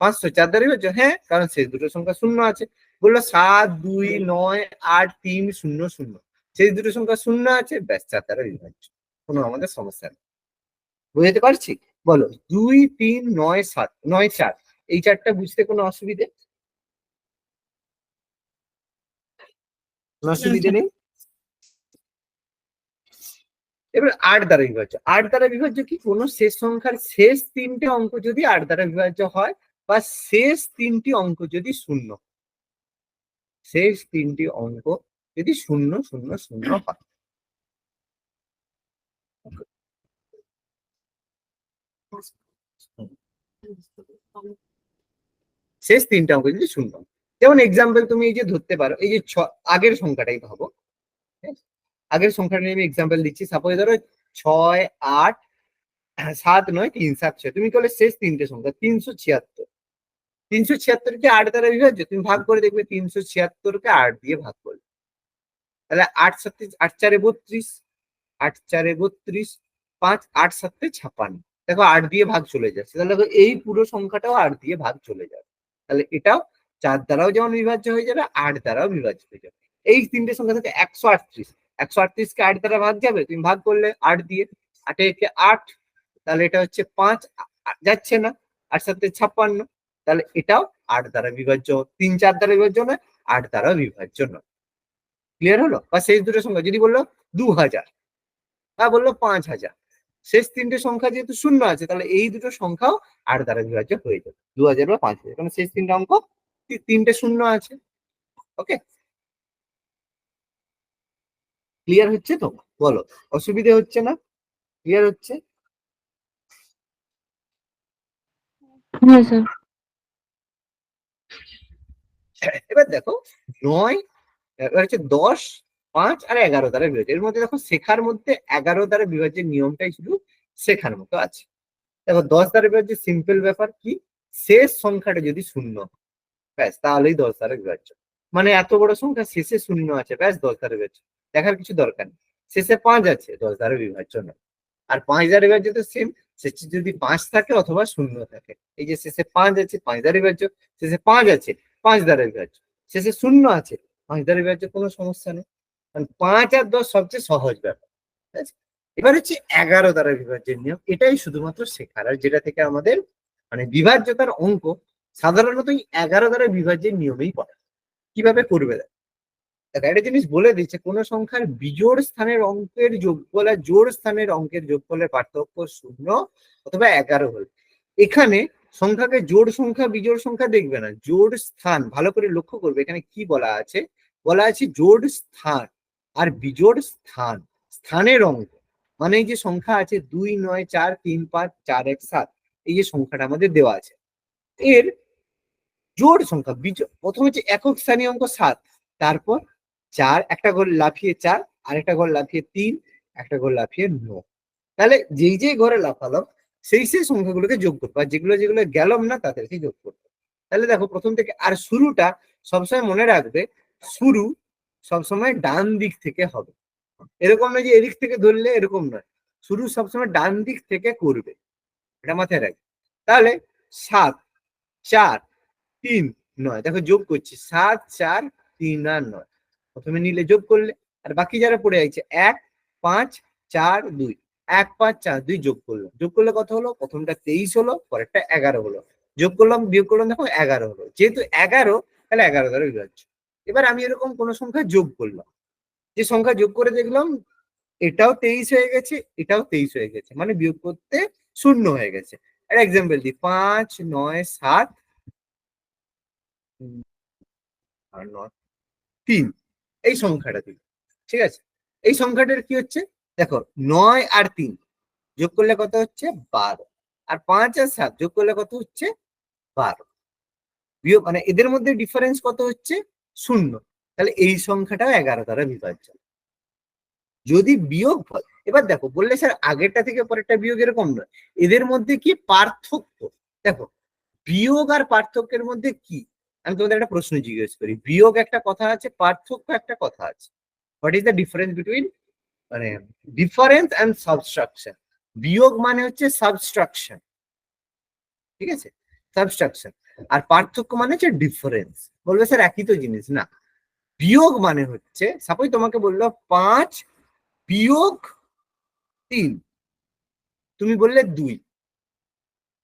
500 4 দ্বারা বিভাজ্য? হ্যাঁ, কারণ শেষ দুটো সংখ্যা শূন্য আছে। বললো 7 2 9 8 3 0 0, শেষ দুটো সংখ্যা শূন্য আছে, ব্যাস 4 দ্বারা বিভাজ্য, কোনো আমাদের সমস্যা নেই। বুঝতে পারছি? বলো 2 3 9 7 9 4, এই চারটা বুঝতে কোনো অসুবিধে নেই? এবার 8 দ্বারা বিভাজ্য। 8 দ্বারা বিভাজ্য কি? কোনো শেষ সংখ্যার শেষ 3টে অঙ্ক যদি 8 দ্বারা বিভাজ্য হয়, বা শেষ তিনটি অঙ্ক যদি শূন্য, শেষ তিনটি অঙ্ক যদি শূন্য শূন্য শূন্য হয়, শেষ তিনটা অঙ্ক যদি শূন্য। যেমন এক্সাম্পল তুমি এই যে ধরতে পারো, এই যে আগের সংখ্যাটাই ভাবো, আগের সংখ্যাটা নিয়ে আমি এক্সাম্পল দিচ্ছি। সাপোজ ধরো 6, 8, 7, 9, 3, 7, 6, তুমি করলে শেষ তিনটে সংখ্যা 376। 376কে 8 দ্বারা বিভাজ্য, তুমি ভাগ করে দেখবে 376কে 8 দিয়ে ভাগ করলে, তাহলে 8 4 32, 8 4 32, 5 8 7 56। দেখো 8 দিয়ে ভাগ চলে যাচ্ছে, তাহলে দেখো এই পুরো সংখ্যাটাও 8 দিয়ে ভাগ চলে যাবে। তাহলে এটাও 4 দ্বারাও যেমন বিভাজ্য হয়ে যাবে, 8 দ্বারাও বিভাজ্য হয়ে যাবে। এই তিনটে সংখ্যা থেকে 138, 138কে 8 দ্বারা ভাগ যাবে, তুমি ভাগ করলে 8 দিয়ে, 8 একে 8, তাহলে এটা হচ্ছে 5, যাচ্ছে না, 8 7 56, তাহলে এটাও 8 দ্বারা বিভাজ্য। 3 4 দ্বারা বিভাজ্য নয়, 8 দ্বারা বিভাজ্য নয়। ক্লিয়ার হলো? বা শেষ দুটো সংখ্যা যদি বললো 2000 বা বললো 5000, শেষ তিনটে সংখ্যা যেহেতু শূন্য আছে, তাহলে এই দুটো সংখ্যাও 8 দ্বারা বিভাজ্য হয়ে যাবে, 2000 বা 5000, কারণ শেষ তিনটা অঙ্ক তিনটে শূন্য আছে। ওকে, ক্লিয়ার হচ্ছে তো? বলো, অসুবিধে হচ্ছে না? ক্লিয়ার হচ্ছে? হ্যাঁ স্যার। এবার দেখো 9, এবার হচ্ছে 10, 5 আর 11 দ্বারা বিভাজ্য। এর মধ্যে দেখো শেখার মধ্যে 11 দ্বারা বিভাজ্যের নিয়মটাই শুধু শেখার মতো আছে। দেখো 10 দ্বারা বিভাজ্য সিম্পল ব্যাপার কি, শেষ সংখ্যাটা যদি শূন্য, ব্যাস তাহলেই 10 দ্বারা বিভাজ্য। মানে এত বড় সংখ্যা শেষে শূন্য আছে, ব্যাস 10 দ্বারা বিভাজ্য, দেখার কিছু দরকার নেই। শেষে 5 আছে, 10 দ্বারা বিভাজ্য না। আর 5 দ্বারা বিভাজ্য তো সেম, শেষে যদি 5 থাকে অথবা শূন্য থাকে। এই যে শেষে 5 আছে, 5 দ্বারা বিভাজ্য, শেষে 5 আছে, 5 দ্বারা বিভাজ্য, শেষে শূন্য আছে, 5 দ্বারা বিভাজ্য, কোনো সমস্যা নেই। কারণ 5 আর 10 সবচেয়ে সহজ ব্যাপার। ঠিক আছে? এবার হচ্ছে 11 দ্বারা বিভাজ্যের নিয়ম, এটাই শুধুমাত্র শেখার, আর যেটা থেকে আমাদের মানে বিভাজ্যতার অঙ্ক সাধারণত 11 দ্বারা বিভাজ্যের নিয়মেই পড়ে। কিভাবে করবে দেখো, একটা জিনিস বলে দিচ্ছে, কোন সংখ্যার বিজোড় স্থানের অঙ্কের যোগফল আর জোড় স্থানের অঙ্কের যোগফলের পার্থক্য শূন্য অথবা 11 হল। এখানে সংখ্যাকে জোড় সংখ্যা বিজোড় সংখ্যা দেখবে না, জোড় স্থান ভালো করে লক্ষ্য করবে। এখানে কি বলা আছে, বলা আছে জোড় স্থান আর বিজোড় স্থান, স্থানের অঙ্ক। মানে এই যে সংখ্যা আছে 2 9 4 3 5 4 1 7, এই যে সংখ্যাটা আমাদের দেওয়া আছে, এর জোড় সংখ্যা প্রথমে হচ্ছে একক স্থানীয় অঙ্ক 7, তারপর 4, একটা ঘর লাফিয়ে 4, আরেকটা ঘর লাফিয়ে 3, একটা ঘর লাফিয়ে 9। তাহলে যেই যেই ঘরে লাফালাম সেই সেই সংখ্যাগুলোকে যোগ করবো, আর যেগুলো যেগুলো গেলাম না তাদেরকে যোগ করবো। তাহলে দেখো প্রথম থেকে, আর শুরুটা সবসময় মনে রাখবে, শুরু সবসময় ডান দিক থেকে হবে। এরকম নয় যে এদিক থেকে ধরলে, এরকম নয়, শুরু সবসময় ডান দিক থেকে করবে, এটা মাথায় রাখবে। তাহলে 7 4 3 9, দেখো যোগ করছি 7 4 3 আর 9, প্রথমে নিলে যোগ করলে, আর বাকি যারা পড়ে আছে 1 5 4 2, 1 5 4 2 যোগ করলাম, যোগ করলে কত হলো, প্রথমটা 23 হলো, পরেরটা 11 হলো, যোগ করলাম বিয়োগ করলাম, দেখো 11 হলো। যেহেতু 11, তাহলে 11 দ্বারা বিভাজ্য। এবার আমি এরকম কোন সংখ্যা যোগ করলাম, যে সংখ্যা যোগ করে দেখলাম এটাও 23 হয়ে গেছে, এটাও 23 হয়ে গেছে, মানে বিয়োগ করতে শূন্য হয়ে গেছে। আর এক্সাম্পল দিই, 5 9 7 আর 9 3, এই সংখ্যাটা দিল। ঠিক আছে, এই সংখ্যাটার কি হচ্ছে দেখো, 9 আর 3 যোগ করলে কত হচ্ছে 12, আর 5 আর 7 যোগ করলে কত হচ্ছে 12, বিয়োগ মানে এদের মধ্যে ডিফারেন্স কত হচ্ছে 0, তাহলে এই সংখ্যাটাও 11 দ্বারা বিভাজ্য। যদি বিয়োগ হয়, এবার দেখো বললে স্যার আগেরটা থেকে পরেরটা বিয়োগ, এরকম নয়, এদের মধ্যে কি পার্থক্য। দেখো বিয়োগ আর পার্থক্যের মধ্যে কি, আমি তোমাদের একটা প্রশ্ন জিজ্ঞেস করি, বিয়োগ একটা কথা আছে, পার্থক্য একটা কথা আছে। What is the difference between, মানে ডিফারেন্স এন্ড সাবস্ট্রাকশন। বিয়োগ মানে হচ্ছে সাবস্ট্রাকশন, ঠিক আছে, সাবস্ট্রাকশন। আর পার্থক্য মানে হচ্ছে ডিফারেন্স। বলবে স্যার একই তো জিনিস, না। বিয়োগ মানে হচ্ছে, সাপোজ তোমাকে বললো 5 বিয়োগ 3, তুমি বললে 2,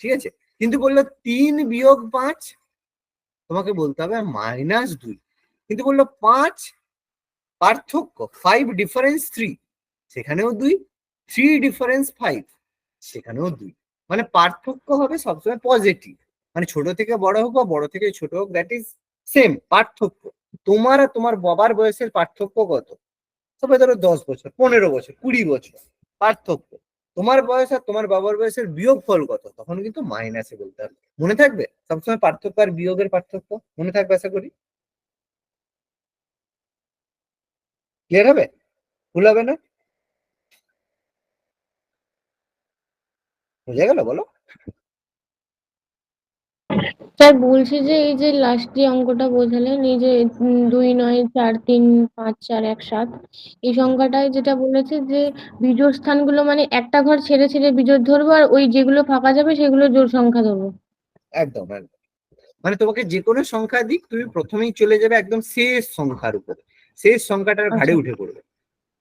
ঠিক আছে, কিন্তু বললো 3 বিয়োগ 5, তোমাকে বলতে হবে -2, কিন্তু বললো 5 পার্থক্য 5 ডিফারেন্স 3, সেখানেও 2, 3 ডিফারেন্স 5, সেখানেও 2, মানে পার্থক্য হবে সবসময় পজিটিভ, মানে ছোট থেকে বড় হোক বা বড় থেকে ছোট হোক, দ্যাট ইজ সেম পার্থক্য। তোমার আর তোমার বাবার বয়সের পার্থক্য কত? তবে ধরো 10 বছর, 15 বছর, 20 বছর পার্থক্য। তোমার বয়স আর তোমার বাবার বয়সের বিয়োগ ফল কত? তখন কিন্তু মাইনাসে বলতে হবে। মনে থাকবে সবসময় পার্থক্য আর বিয়োগের পার্থক্য? মনে থাকবে আশা করি। ক্লিয়ার হবে? ভুল হবে না? বুঝে গেল বলো? স্যার বলছি যে এই যে লাস্ট যে অঙ্কটা বোঝালেন, এই যে 2, 9, 4, 3, 5, 4, 1, 7, এই সংখ্যাটায় যেটা বলেছে যে বিজোড় স্থানগুলো মানে একটা ঘর ছেড়ে ছেড়ে বিজোড় ধরবো, আর ওই যেগুলো ফাঁকা যাবে সেগুলো জোড় সংখ্যা ধরবো। একদম একদম। মানে তোমাকে যে কোনো সংখ্যা দিক, তুমি প্রথমেই চলে যাবে একদম শেষ সংখ্যার উপরে, শেষ সংখ্যাটার ঘাড়ে আচ্ছা। উঠে পড়বে।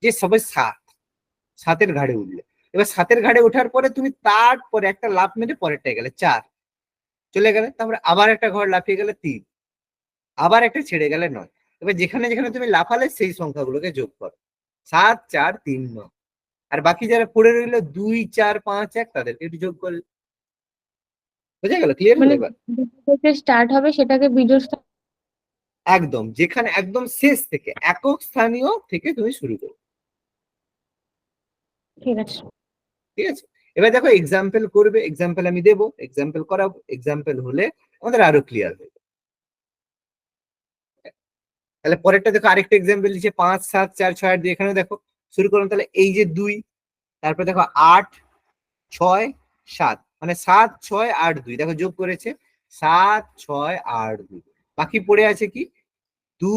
যে সবাই 7, 7-এর ঘাড়ে উঠলে, এবার 7-এর ঘাড়ে ওঠার পরে তুমি তারপরে একটা লাফ মেরে পরেরটায় গেলে 4 চলে গেলে, তারপরে আবার একটা ঘর লাফিয়ে গেলে 3, আবার একটা ছেড়ে গেলে 9। এবার যেখানে যেখানে তুমি লাফালে সেই সংখ্যাগুলোকে যোগ করো, 7, 4, 3, 9। আর বাকি যারা পড়ে রইলো 2, 4, 5, 1, তাদেরকে একটু যোগ করলে। বুঝা গেল? ক্লিয়ার হলো মানে এবার? যেটা থেকে স্টার্ট হবে সেটাকে বিজোড় স্থান। একদম, যেখানে একদম শেষ থেকে একক স্থানীয় থেকে তুমি শুরু করো। ঠিক আছে। ঠিক আছে, এবার দেখো এক্সাম্পল করবে, এক্সাম্পল আমি দেবো, এক্সাম্পল করাবো, এক্সাম্পল হলে আমাদের আরো ক্লিয়ার হবে। তাহলে পরেরটা দেখো, আরেকটা এক্সাম্পল দিচ্ছে 5, 7, 4, 6, 8 দিয়ে। এখানে দেখো শুরু করুন। তাহলে এই যে 2, তারপরে দেখো 8, 6, 7, মানে 7, 6, 8, 2 দেখো যোগ করেছে 7, 6, 8, 2। বাকি পড়ে আছে কি 2,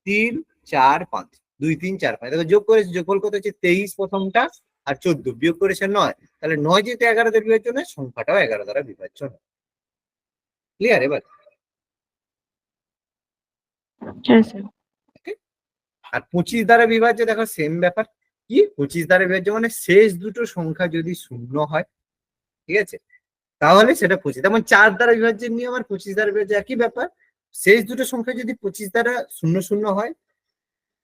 3, 4, 5, 2, 3, 4, 5 দেখো যোগ করেছে। যোগফল কত হচ্ছে 23 প্রথমটা, আর 14 বিয়োগ করেছে 9। তাহলে 9 যেহেতু 11 দ্বারা বিভাজ্য নয়, সংখ্যাটাও 11 দ্বারা বিভাজ্য নয়। ক্লিয়ার এবার? হ্যাঁ স্যার। আর 25 দ্বারা বিভাজ্য, দেখো সেম ব্যাপার। কি 25 দ্বারা বিভাজ্য মানে শেষ দুটো সংখ্যা যদি শূন্য হয়, ঠিক আছে, তাহলে সেটা 25। যেমন 4 দ্বারা বিভাজ্যের নিয়ম আর 25 দ্বারা বিভাজ্য একই ব্যাপার। শেষ দুটো সংখ্যা যদি 25 দ্বারা শূন্য শূন্য হয়,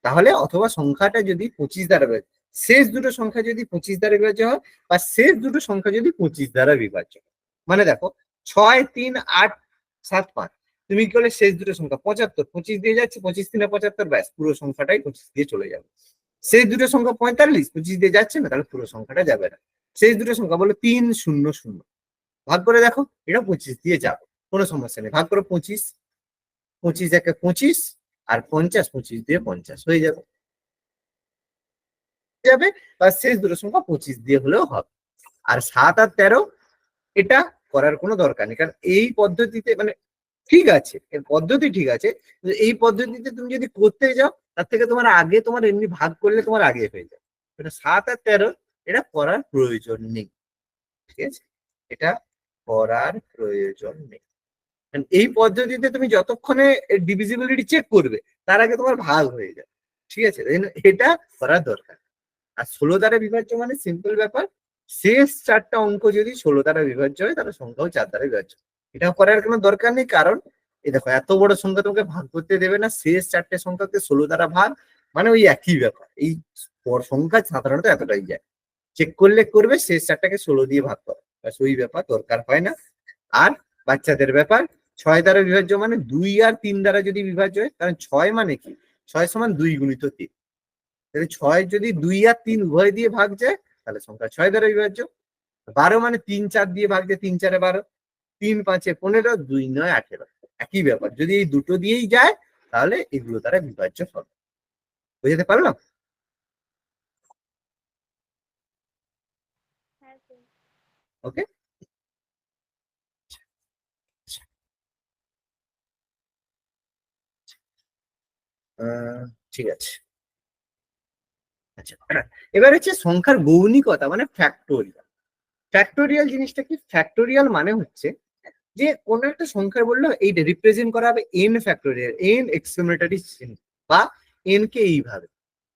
তাহলে অথবা সংখ্যাটা যদি 25 দ্বারা বিভাজ্য, শেষ দুটো সংখ্যা যদি 25 দ্বারা বিভাজ্য হয়, বা শেষ দুটো সংখ্যা যদি 25 দ্বারা বিভাজ্য হয়। মানে দেখো 6, 3, 8, 7, 5, তুমি কি করলে শেষ দুটো সংখ্যা 75, 25 দিয়ে যাচ্ছে, 25, 3, 75, ব্যাস পুরো সংখ্যাটাই 25 দিয়ে চলে যাবে। শেষ দুটো সংখ্যা 45, 25 দিয়ে যাচ্ছে না, তাহলে পুরো সংখ্যাটা যাবে না। শেষ দুটো সংখ্যা বলো 3, 0, 0, ভাগ করে দেখো, এটা 25 দিয়ে যাবে, কোনো সমস্যা নেই। ভাগ করো 25, 25 একে 25, আর 50, 25 দিয়ে 50 হয়ে যাবে যাবে। বা শেষ দুটো সংখ্যা 25 দিয়ে হলেও হবে। আর 7 আর 13 এটা করার কোনো দরকার নেই, কারণ এই পদ্ধতিতে মানে ঠিক আছে, এর পদ্ধতি ঠিক আছে, কিন্তু এই পদ্ধতিতে তুমি যদি করতে যাও, তার থেকে তোমার আগে তোমার এমনি ভাগ করলে তোমার আগে হয়ে যাবে। এটা 7 আর 13 এটা করার প্রয়োজন নেই। ঠিক আছে, এটা করার প্রয়োজন নেই। কারণ এই পদ্ধতিতে তুমি যতক্ষণে ডিভিজিবিলিটি চেক করবে, তার আগে তোমার ভাগ হয়ে যাবে। ঠিক আছে, এটা করার দরকার। আর 16 দ্বারা বিভাজ্য মানে সিম্পল ব্যাপার, শেষ 4টা অঙ্ক যদি 16 দ্বারা বিভাজ্য হয়, তাহলে সংখ্যাও 4 দ্বারা বিভাজ্য। এটা করার কোনো দরকার নেই, কারণ এই দেখো এত বড় সংখ্যা তোমাকে ভাগ করতে দেবে না। শেষ 4টে সংখ্যাকে 16 দ্বারা ভাগ মানে ওই একই ব্যাপার। এই সংখ্যা সাধারণত এতটাই যায়, চেক করলে করবে শেষ 4টাকে 16 দিয়ে ভাগ করো, ব্যাস ওই ব্যাপার, দরকার হয় না। আর বাচ্চাদের ব্যাপার, 6 দ্বারা বিভাজ্য মানে 2 আর 3 দ্বারা যদি বিভাজ্য হয়, কারণ 6 মানে কি, 6 সমান 2 গুণিত 3। তাহলে 6 যদি 2 আর 3 উভয় দিয়ে ভাগ যায়, তাহলে সংখ্যা 6 দ্বারা বিভাজ্য। 12 মানে 3, 4 দিয়ে ভাগ যায়, 3, 4, 12, 3, 5, 15, 2, 9, 18, একই ব্যাপার। যদি এই দুটো দিয়েই যায়, তাহলে এগুলো দ্বারা বিভাজ্য হবে। বুঝতে পারলাম? হ্যাঁ স্যার। ওকে, ঠিক আছে। আচ্ছা, এবার হচ্ছে সংখ্যার গৌণিকতা মানে ফ্যাক্টোরিয়াল। ফ্যাক্টোরিয়াল জিনিসটা কি? ফ্যাক্টোরিয়াল মানে হচ্ছে যে কোন একটা সংখ্যা বললো এইটা রিপ্রেজেন্ট করা হবে এন ফ্যাক্টোরিয়াল, এন এক্সক্লেমেটরি চিহ্ন, বা এন কে এইভাবে,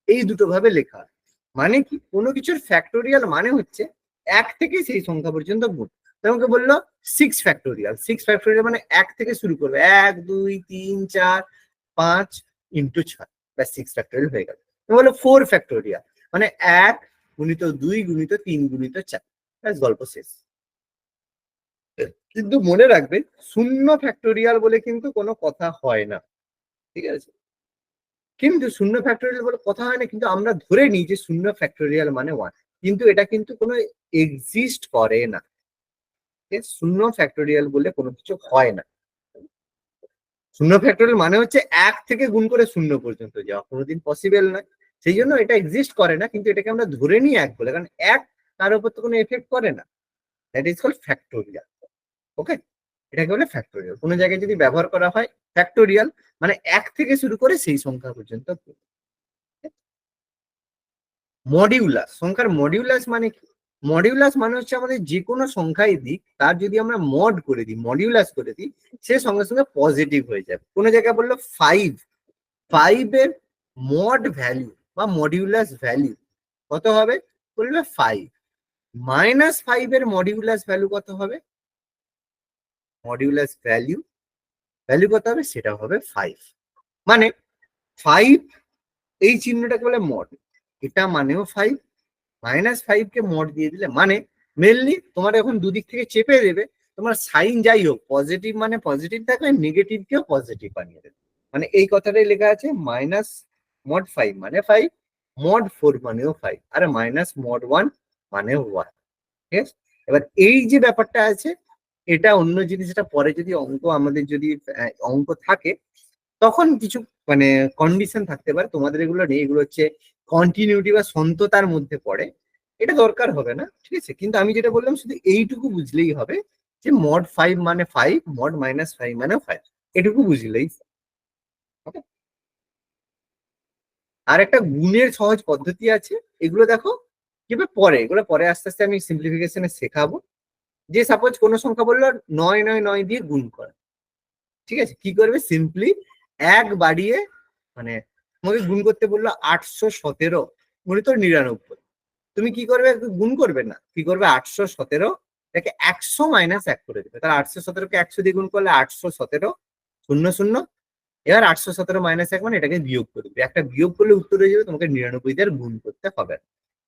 এই দুটো ভাবে লেখা হয়। মানে কি, কোনো কিছুর ফ্যাক্টোরিয়াল মানে হচ্ছে 1 থেকে সেই সংখ্যা পর্যন্ত গুণ। তোমাকে বললো 6 ফ্যাক্টোরিয়াল, 6 ফ্যাক্টোরিয়াল মানে 1 থেকে শুরু করবে, 1, 2, 3, 4, 5 ইন্টু 6, ব্যাস 6 ফ্যাক্টোরিয়াল হয়ে গেল। বললো 4 ফ্যাক্টোরিয়াল মানে 1 গুণিত 2 গুণিত 3 গুণিত 4, ব্যাস গল্প শেষ। কিন্তু মনে রাখবে শূন্য ফ্যাক্টোরিয়াল বলে কিন্তু কোনো কথা হয় না, ঠিক আছে? কিন্তু শূন্য ফ্যাক্টোরিয়াল বলে কথা হয় না, কিন্তু আমরা ধরে নিই যে শূন্য ফ্যাক্টোরিয়াল মানে 1, কিন্তু এটা কিন্তু কোনো এক্সিস্ট করে না। শূন্য ফ্যাক্টোরিয়াল বলে কোনো কিছু হয় না। শূন্য ফ্যাক্টোরিয়াল মানে হচ্ছে 1 থেকে গুণ করে 0 পর্যন্ত যাওয়া, কোনোদিন পসিবল নয়। সেই জন্য এটা এক্সিস্ট করে না, কিন্তু এটাকে আমরা ধরে নিই 1 বলে, কারণ 1 তার উপর তো কোনো এফেক্ট করে না। That is called factorial. Okay, এটাকে বলে ফ্যাক্টোরিয়াল। কোনো জায়গায় যদি ব্যবহার করা হয় ফ্যাক্টোরিয়াল মানে 1 থেকে শুরু করে সেই সংখ্যা পর্যন্ত। মডিউলাস, সংখ্যার মডিউলাস মানে কি? মডিউলাস মানে হচ্ছে আমাদের যে কোনো সংখ্যাই দিক, তার যদি আমরা মড করে দিই, মডিউলাস করে দিই, সে সঙ্গে সঙ্গে পজিটিভ হয়ে যাবে। কোনো জায়গায় বললো 5 এর মড ভ্যালু বা মডিউলাস ভ্যালু কত হবে? বলবে 5। -5 এর মডিউলাস ভ্যালু কত হবে? মডিউলাস ভ্যালু কত হবে? সেটা হবে 5। মানে 5, এই চিহ্নটাকে বলে মড, এটা মানেও 5। -5 কে মড দিয়ে দিলে মানে মেনলি তোমার এখন দুদিক থেকে চেপে দেবে, তোমার সাইন যাই হোক পজিটিভ মানে পজিটিভ থাকবে, নেগেটিভ কেও পজিটিভ বানিয়ে দেবে। মানে এই কথাটাই লেখা আছে mod 5 মানে 5, mod 4 মানেও 5, আর mod 1 মানেও 1। ঠিক আছে? এবার এই যে ব্যাপারটা আছে, এটা অন্য জিনিস, এটা পরে যদি আমাদের যদি অঙ্ক থাকে তখন কিছু মানে কন্ডিশন থাকতে পারে, তোমাদের এগুলো নেই, এগুলো হচ্ছে কন্টিনিউটি বা সন্ততার মধ্যে পড়ে, এটা দরকার হবে না, ঠিক আছে? কিন্তু আমি যেটা বললাম শুধু এইটুকু বুঝলেই হবে যে mod 5 মানে 5, mod -5 মানে 5, এটুকু বুঝলেই। ওকে, আর একটা গুণের সহজ পদ্ধতি আছে, এগুলো দেখো কিভাবে পরে, এগুলো পরে আস্তে আস্তে আমি সিম্পলিফিকেশনে শেখাবো। যে সাপোজ কোনো সংখ্যা বললো 9 দিয়ে গুণ করা, ঠিক আছে? কি করবে? সিম্পলি 1 বাড়িয়ে, মানে তোমাকে গুণ করতে বললো 817 গুণিত 99, তুমি কি করবে? গুণ করবে না, কি করবে? 817 এটাকে 100 -1 করে দেবে। তাহলে 817 কে 100 দিয়ে গুণ করলে 817 0 0, এবার 817 -1 মানে এটাকে বিয়োগ করবে, একটা বিয়োগ করলে উত্তর হয়ে যাবে, তোমাকে 99 দিয়ে আর গুণ করতে হবে না।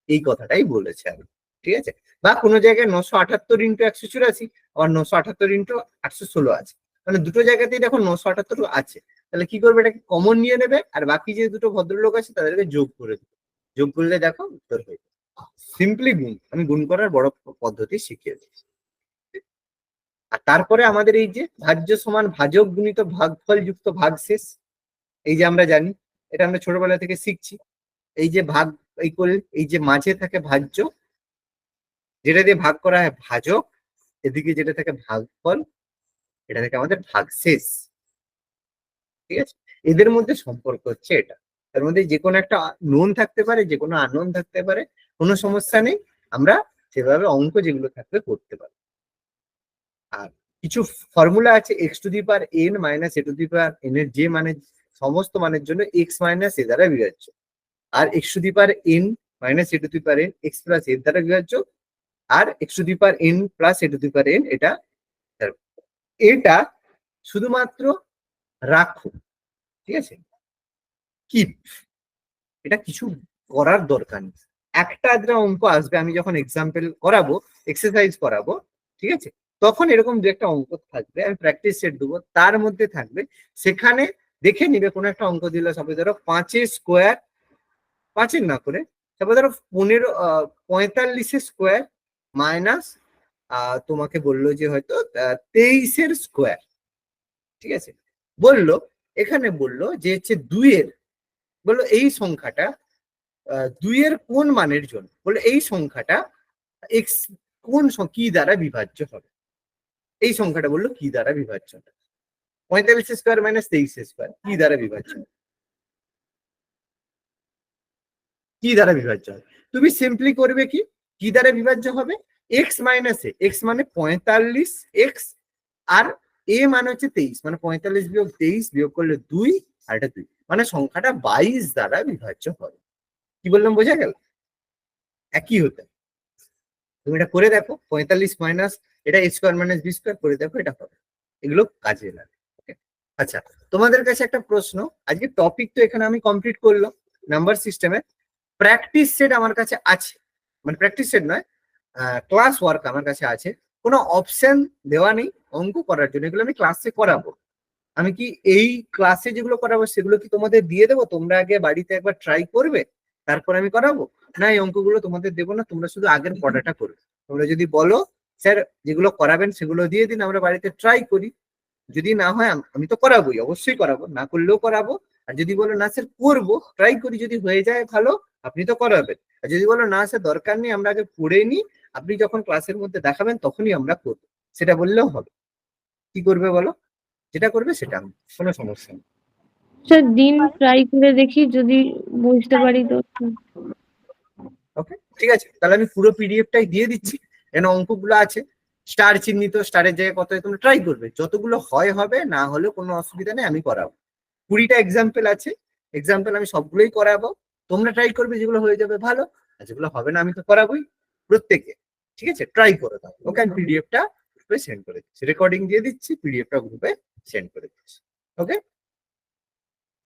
এই কথাটাই বলেছে আমি, ঠিক আছে? বা কোনো জায়গায় 978 ইন্টু 184 আবার 978 ইন্টু 816 আছে, মানে দুটো জায়গাতেই দেখো 978 আছে, তাহলে কি করবে? এটাকে কমন নিয়ে নেবে, আর বাকি যে দুটো ভদ্রলোক আছে তাদেরকে যোগ করে দেবে, যোগ করলে দেখো উত্তর হয়ে যাবে। সিম্পলি গুণ, আমি গুণ করার বড় পদ্ধতি শিখিয়ে দিচ্ছি। আর তারপরে আমাদের এই যে ভাজ্য সমান ভাজক গুণিত ভাগফল যুক্ত ভাগশেষ, এই যে আমরা জানি, এটা আমরা ছোটবেলা থেকে শিখছি। এই যে ভাগ, এই করে এই যে মাঝে থাকে ভাজ্য, যেটা দিয়ে ভাগ করা হয় ভাজক, এদিকে যেটা থাকে ভাগফল, এটা থেকে আমাদের ভাগশেষ, ঠিক আছে? এদের মধ্যে সম্পর্ক হচ্ছে এটা, তার মধ্যে যে কোনো একটা নোন থাকতে পারে, যে কোনো আননোন থাকতে পারে, কোনো সমস্যা নেই, আমরা সেভাবে অঙ্ক যেগুলো থাকবে করতে পারি। আর কিছু ফর্মুলা আছে, x⁴n - a⁴n এর যে মানে সমস্ত মানের জন্য x - a দ্বারা বিভাজ্য, আর x⁴n - a⁴n x + a দ্বারা বিভাজ্য, আর x⁴n + a⁴n এটা, এটা শুধুমাত্র রাখো, ঠিক আছে? কিপ, এটা কিছু করার দরকার নেই। একটা আধটা অঙ্ক আসবে, আমি যখন এক্সাম্পল করাবো, এক্সারসাইজ করাবো, ঠিক আছে, তখন এরকম দু একটা অঙ্ক থাকবে, আমি প্র্যাকটিস সেট দেবো, তার মধ্যে থাকবে, সেখানে দেখে নিবে কোনো একটা অঙ্ক দিল, সাপোজ ধরো 5 স্কোয়ার, 5 না করে সাপোজ ধরো 45 স্কোয়ার মাইনাস তোমাকে বললো যে হয়তো 23 স্কোয়ার, ঠিক আছে? বললো, এখানে বললো যে হচ্ছে 2 বললো এই সংখ্যাটা 2 কোন মানের জন্য, বললো এই সংখ্যাটা এক্স কোন কি দ্বারা বিভাজ্য হবে, এই সংখ্যাটা বললো কি দ্বারা বিভাজ্য হবে, 45 স্কোয়ার - 23 স্কোয়ার কি দ্বারা বিভাজ্য হবে, কি দ্বারা বিভাজ্য হবে? তুমি সিম্পলি করবে কি দ্বারা বিভাজ্য হবে? এক্স - এ, এক্স মানে 45 এক্স, আর এ মানে হচ্ছে 23, মানে 45 বিয়োগ 23 বিয়োগ করলে 2, আর এটা 2, মানে সংখ্যাটা 22 দ্বারা বিভাজ্য হবে। কি বললাম, বোঝা গেল? একই হতে, তুমি এটা করে দেখো, 45 মাইনাস এটা a স্কোয়ার - b স্কোয়ার করে দেখো, এটা হবে, এগুলো কাজে লাগে। ওকে, আচ্ছা, তোমাদের কাছে একটা প্রশ্ন, আজকে টপিক তো এখানে আমি কমপ্লিট করলাম নাম্বার সিস্টেমে, প্র্যাকটিস সেট আমার কাছে আছে, মানে প্র্যাকটিস সেট নয়, ক্লাস ওয়ার্ক আমার কাছে আছে, কোনো অপশন দেওয়া নেই অঙ্ক করার জন্য, এগুলো আমি ক্লাসে করাবো। আমি কি এই ক্লাসে যেগুলো করাবো সেগুলো কি তোমাদের দিয়ে দেবো, তোমরা আগে বাড়িতে একবার ট্রাই করবে তারপর আমি করাবো? না, এই অঙ্কগুলো তোমাদের দেবো না, তোমরা শুধু আগের পড়াটা করবে। তোমরা যদি বলো স্যার যেগুলো করাবেন সেগুলো দিয়ে দিন, আমরা বাড়িতে ট্রাই করি। যদি না হয় আমি তো করাবোই, অবশ্যই করাবো, না করলেও করাবো। আর যদি বলো না স্যার করবো, ট্রাই করি, যদি হয়ে যায় ভালো, আপনি তো করাবেন। আর যদি বলো না স্যার দরকার নেই, আমরা আগে পড়ে নিই, আপনি যখন ক্লাসের মধ্যে দেখাবেন তখনই আমরা করবো, সেটা বললেও হবে। কি করবে বলো? যেটা করবে সেটা, কোনো সমস্যা নেই। স্যার দিন ট্রাই করে দেখি, যদি বুঝতে পারি তো। ওকে, ঠিক আছে, তাহলে আমি পুরো পিডিএফটাই দিয়ে দিচ্ছি। এখানে অঙ্কগুলো আছে, স্টার চিহ্নিত, স্টারের জায়গায় কত হয় তোমরা ট্রাই করবে, যতগুলো হয় হবে, না হলেও কোনো অসুবিধা নেই, আমি করাবো। 20টা এক্সাম্পল আছে, এক্সাম্পল আমি সবগুলোই করাবো, তোমরা ট্রাই করবে, যেগুলো হয়ে যাবে ভালো, আর যেগুলো হবে না আমি তো করাবোই প্রত্যেকে। ঠিক আছে, ট্রাই করে দাও। ওকে, আমি পিডিএফটা গ্রুপে সেন্ড করে দিচ্ছি, রেকর্ডিং দিয়ে দিচ্ছি, পিডিএফটা গ্রুপে সেন্ড করে দিচ্ছি। ওকে।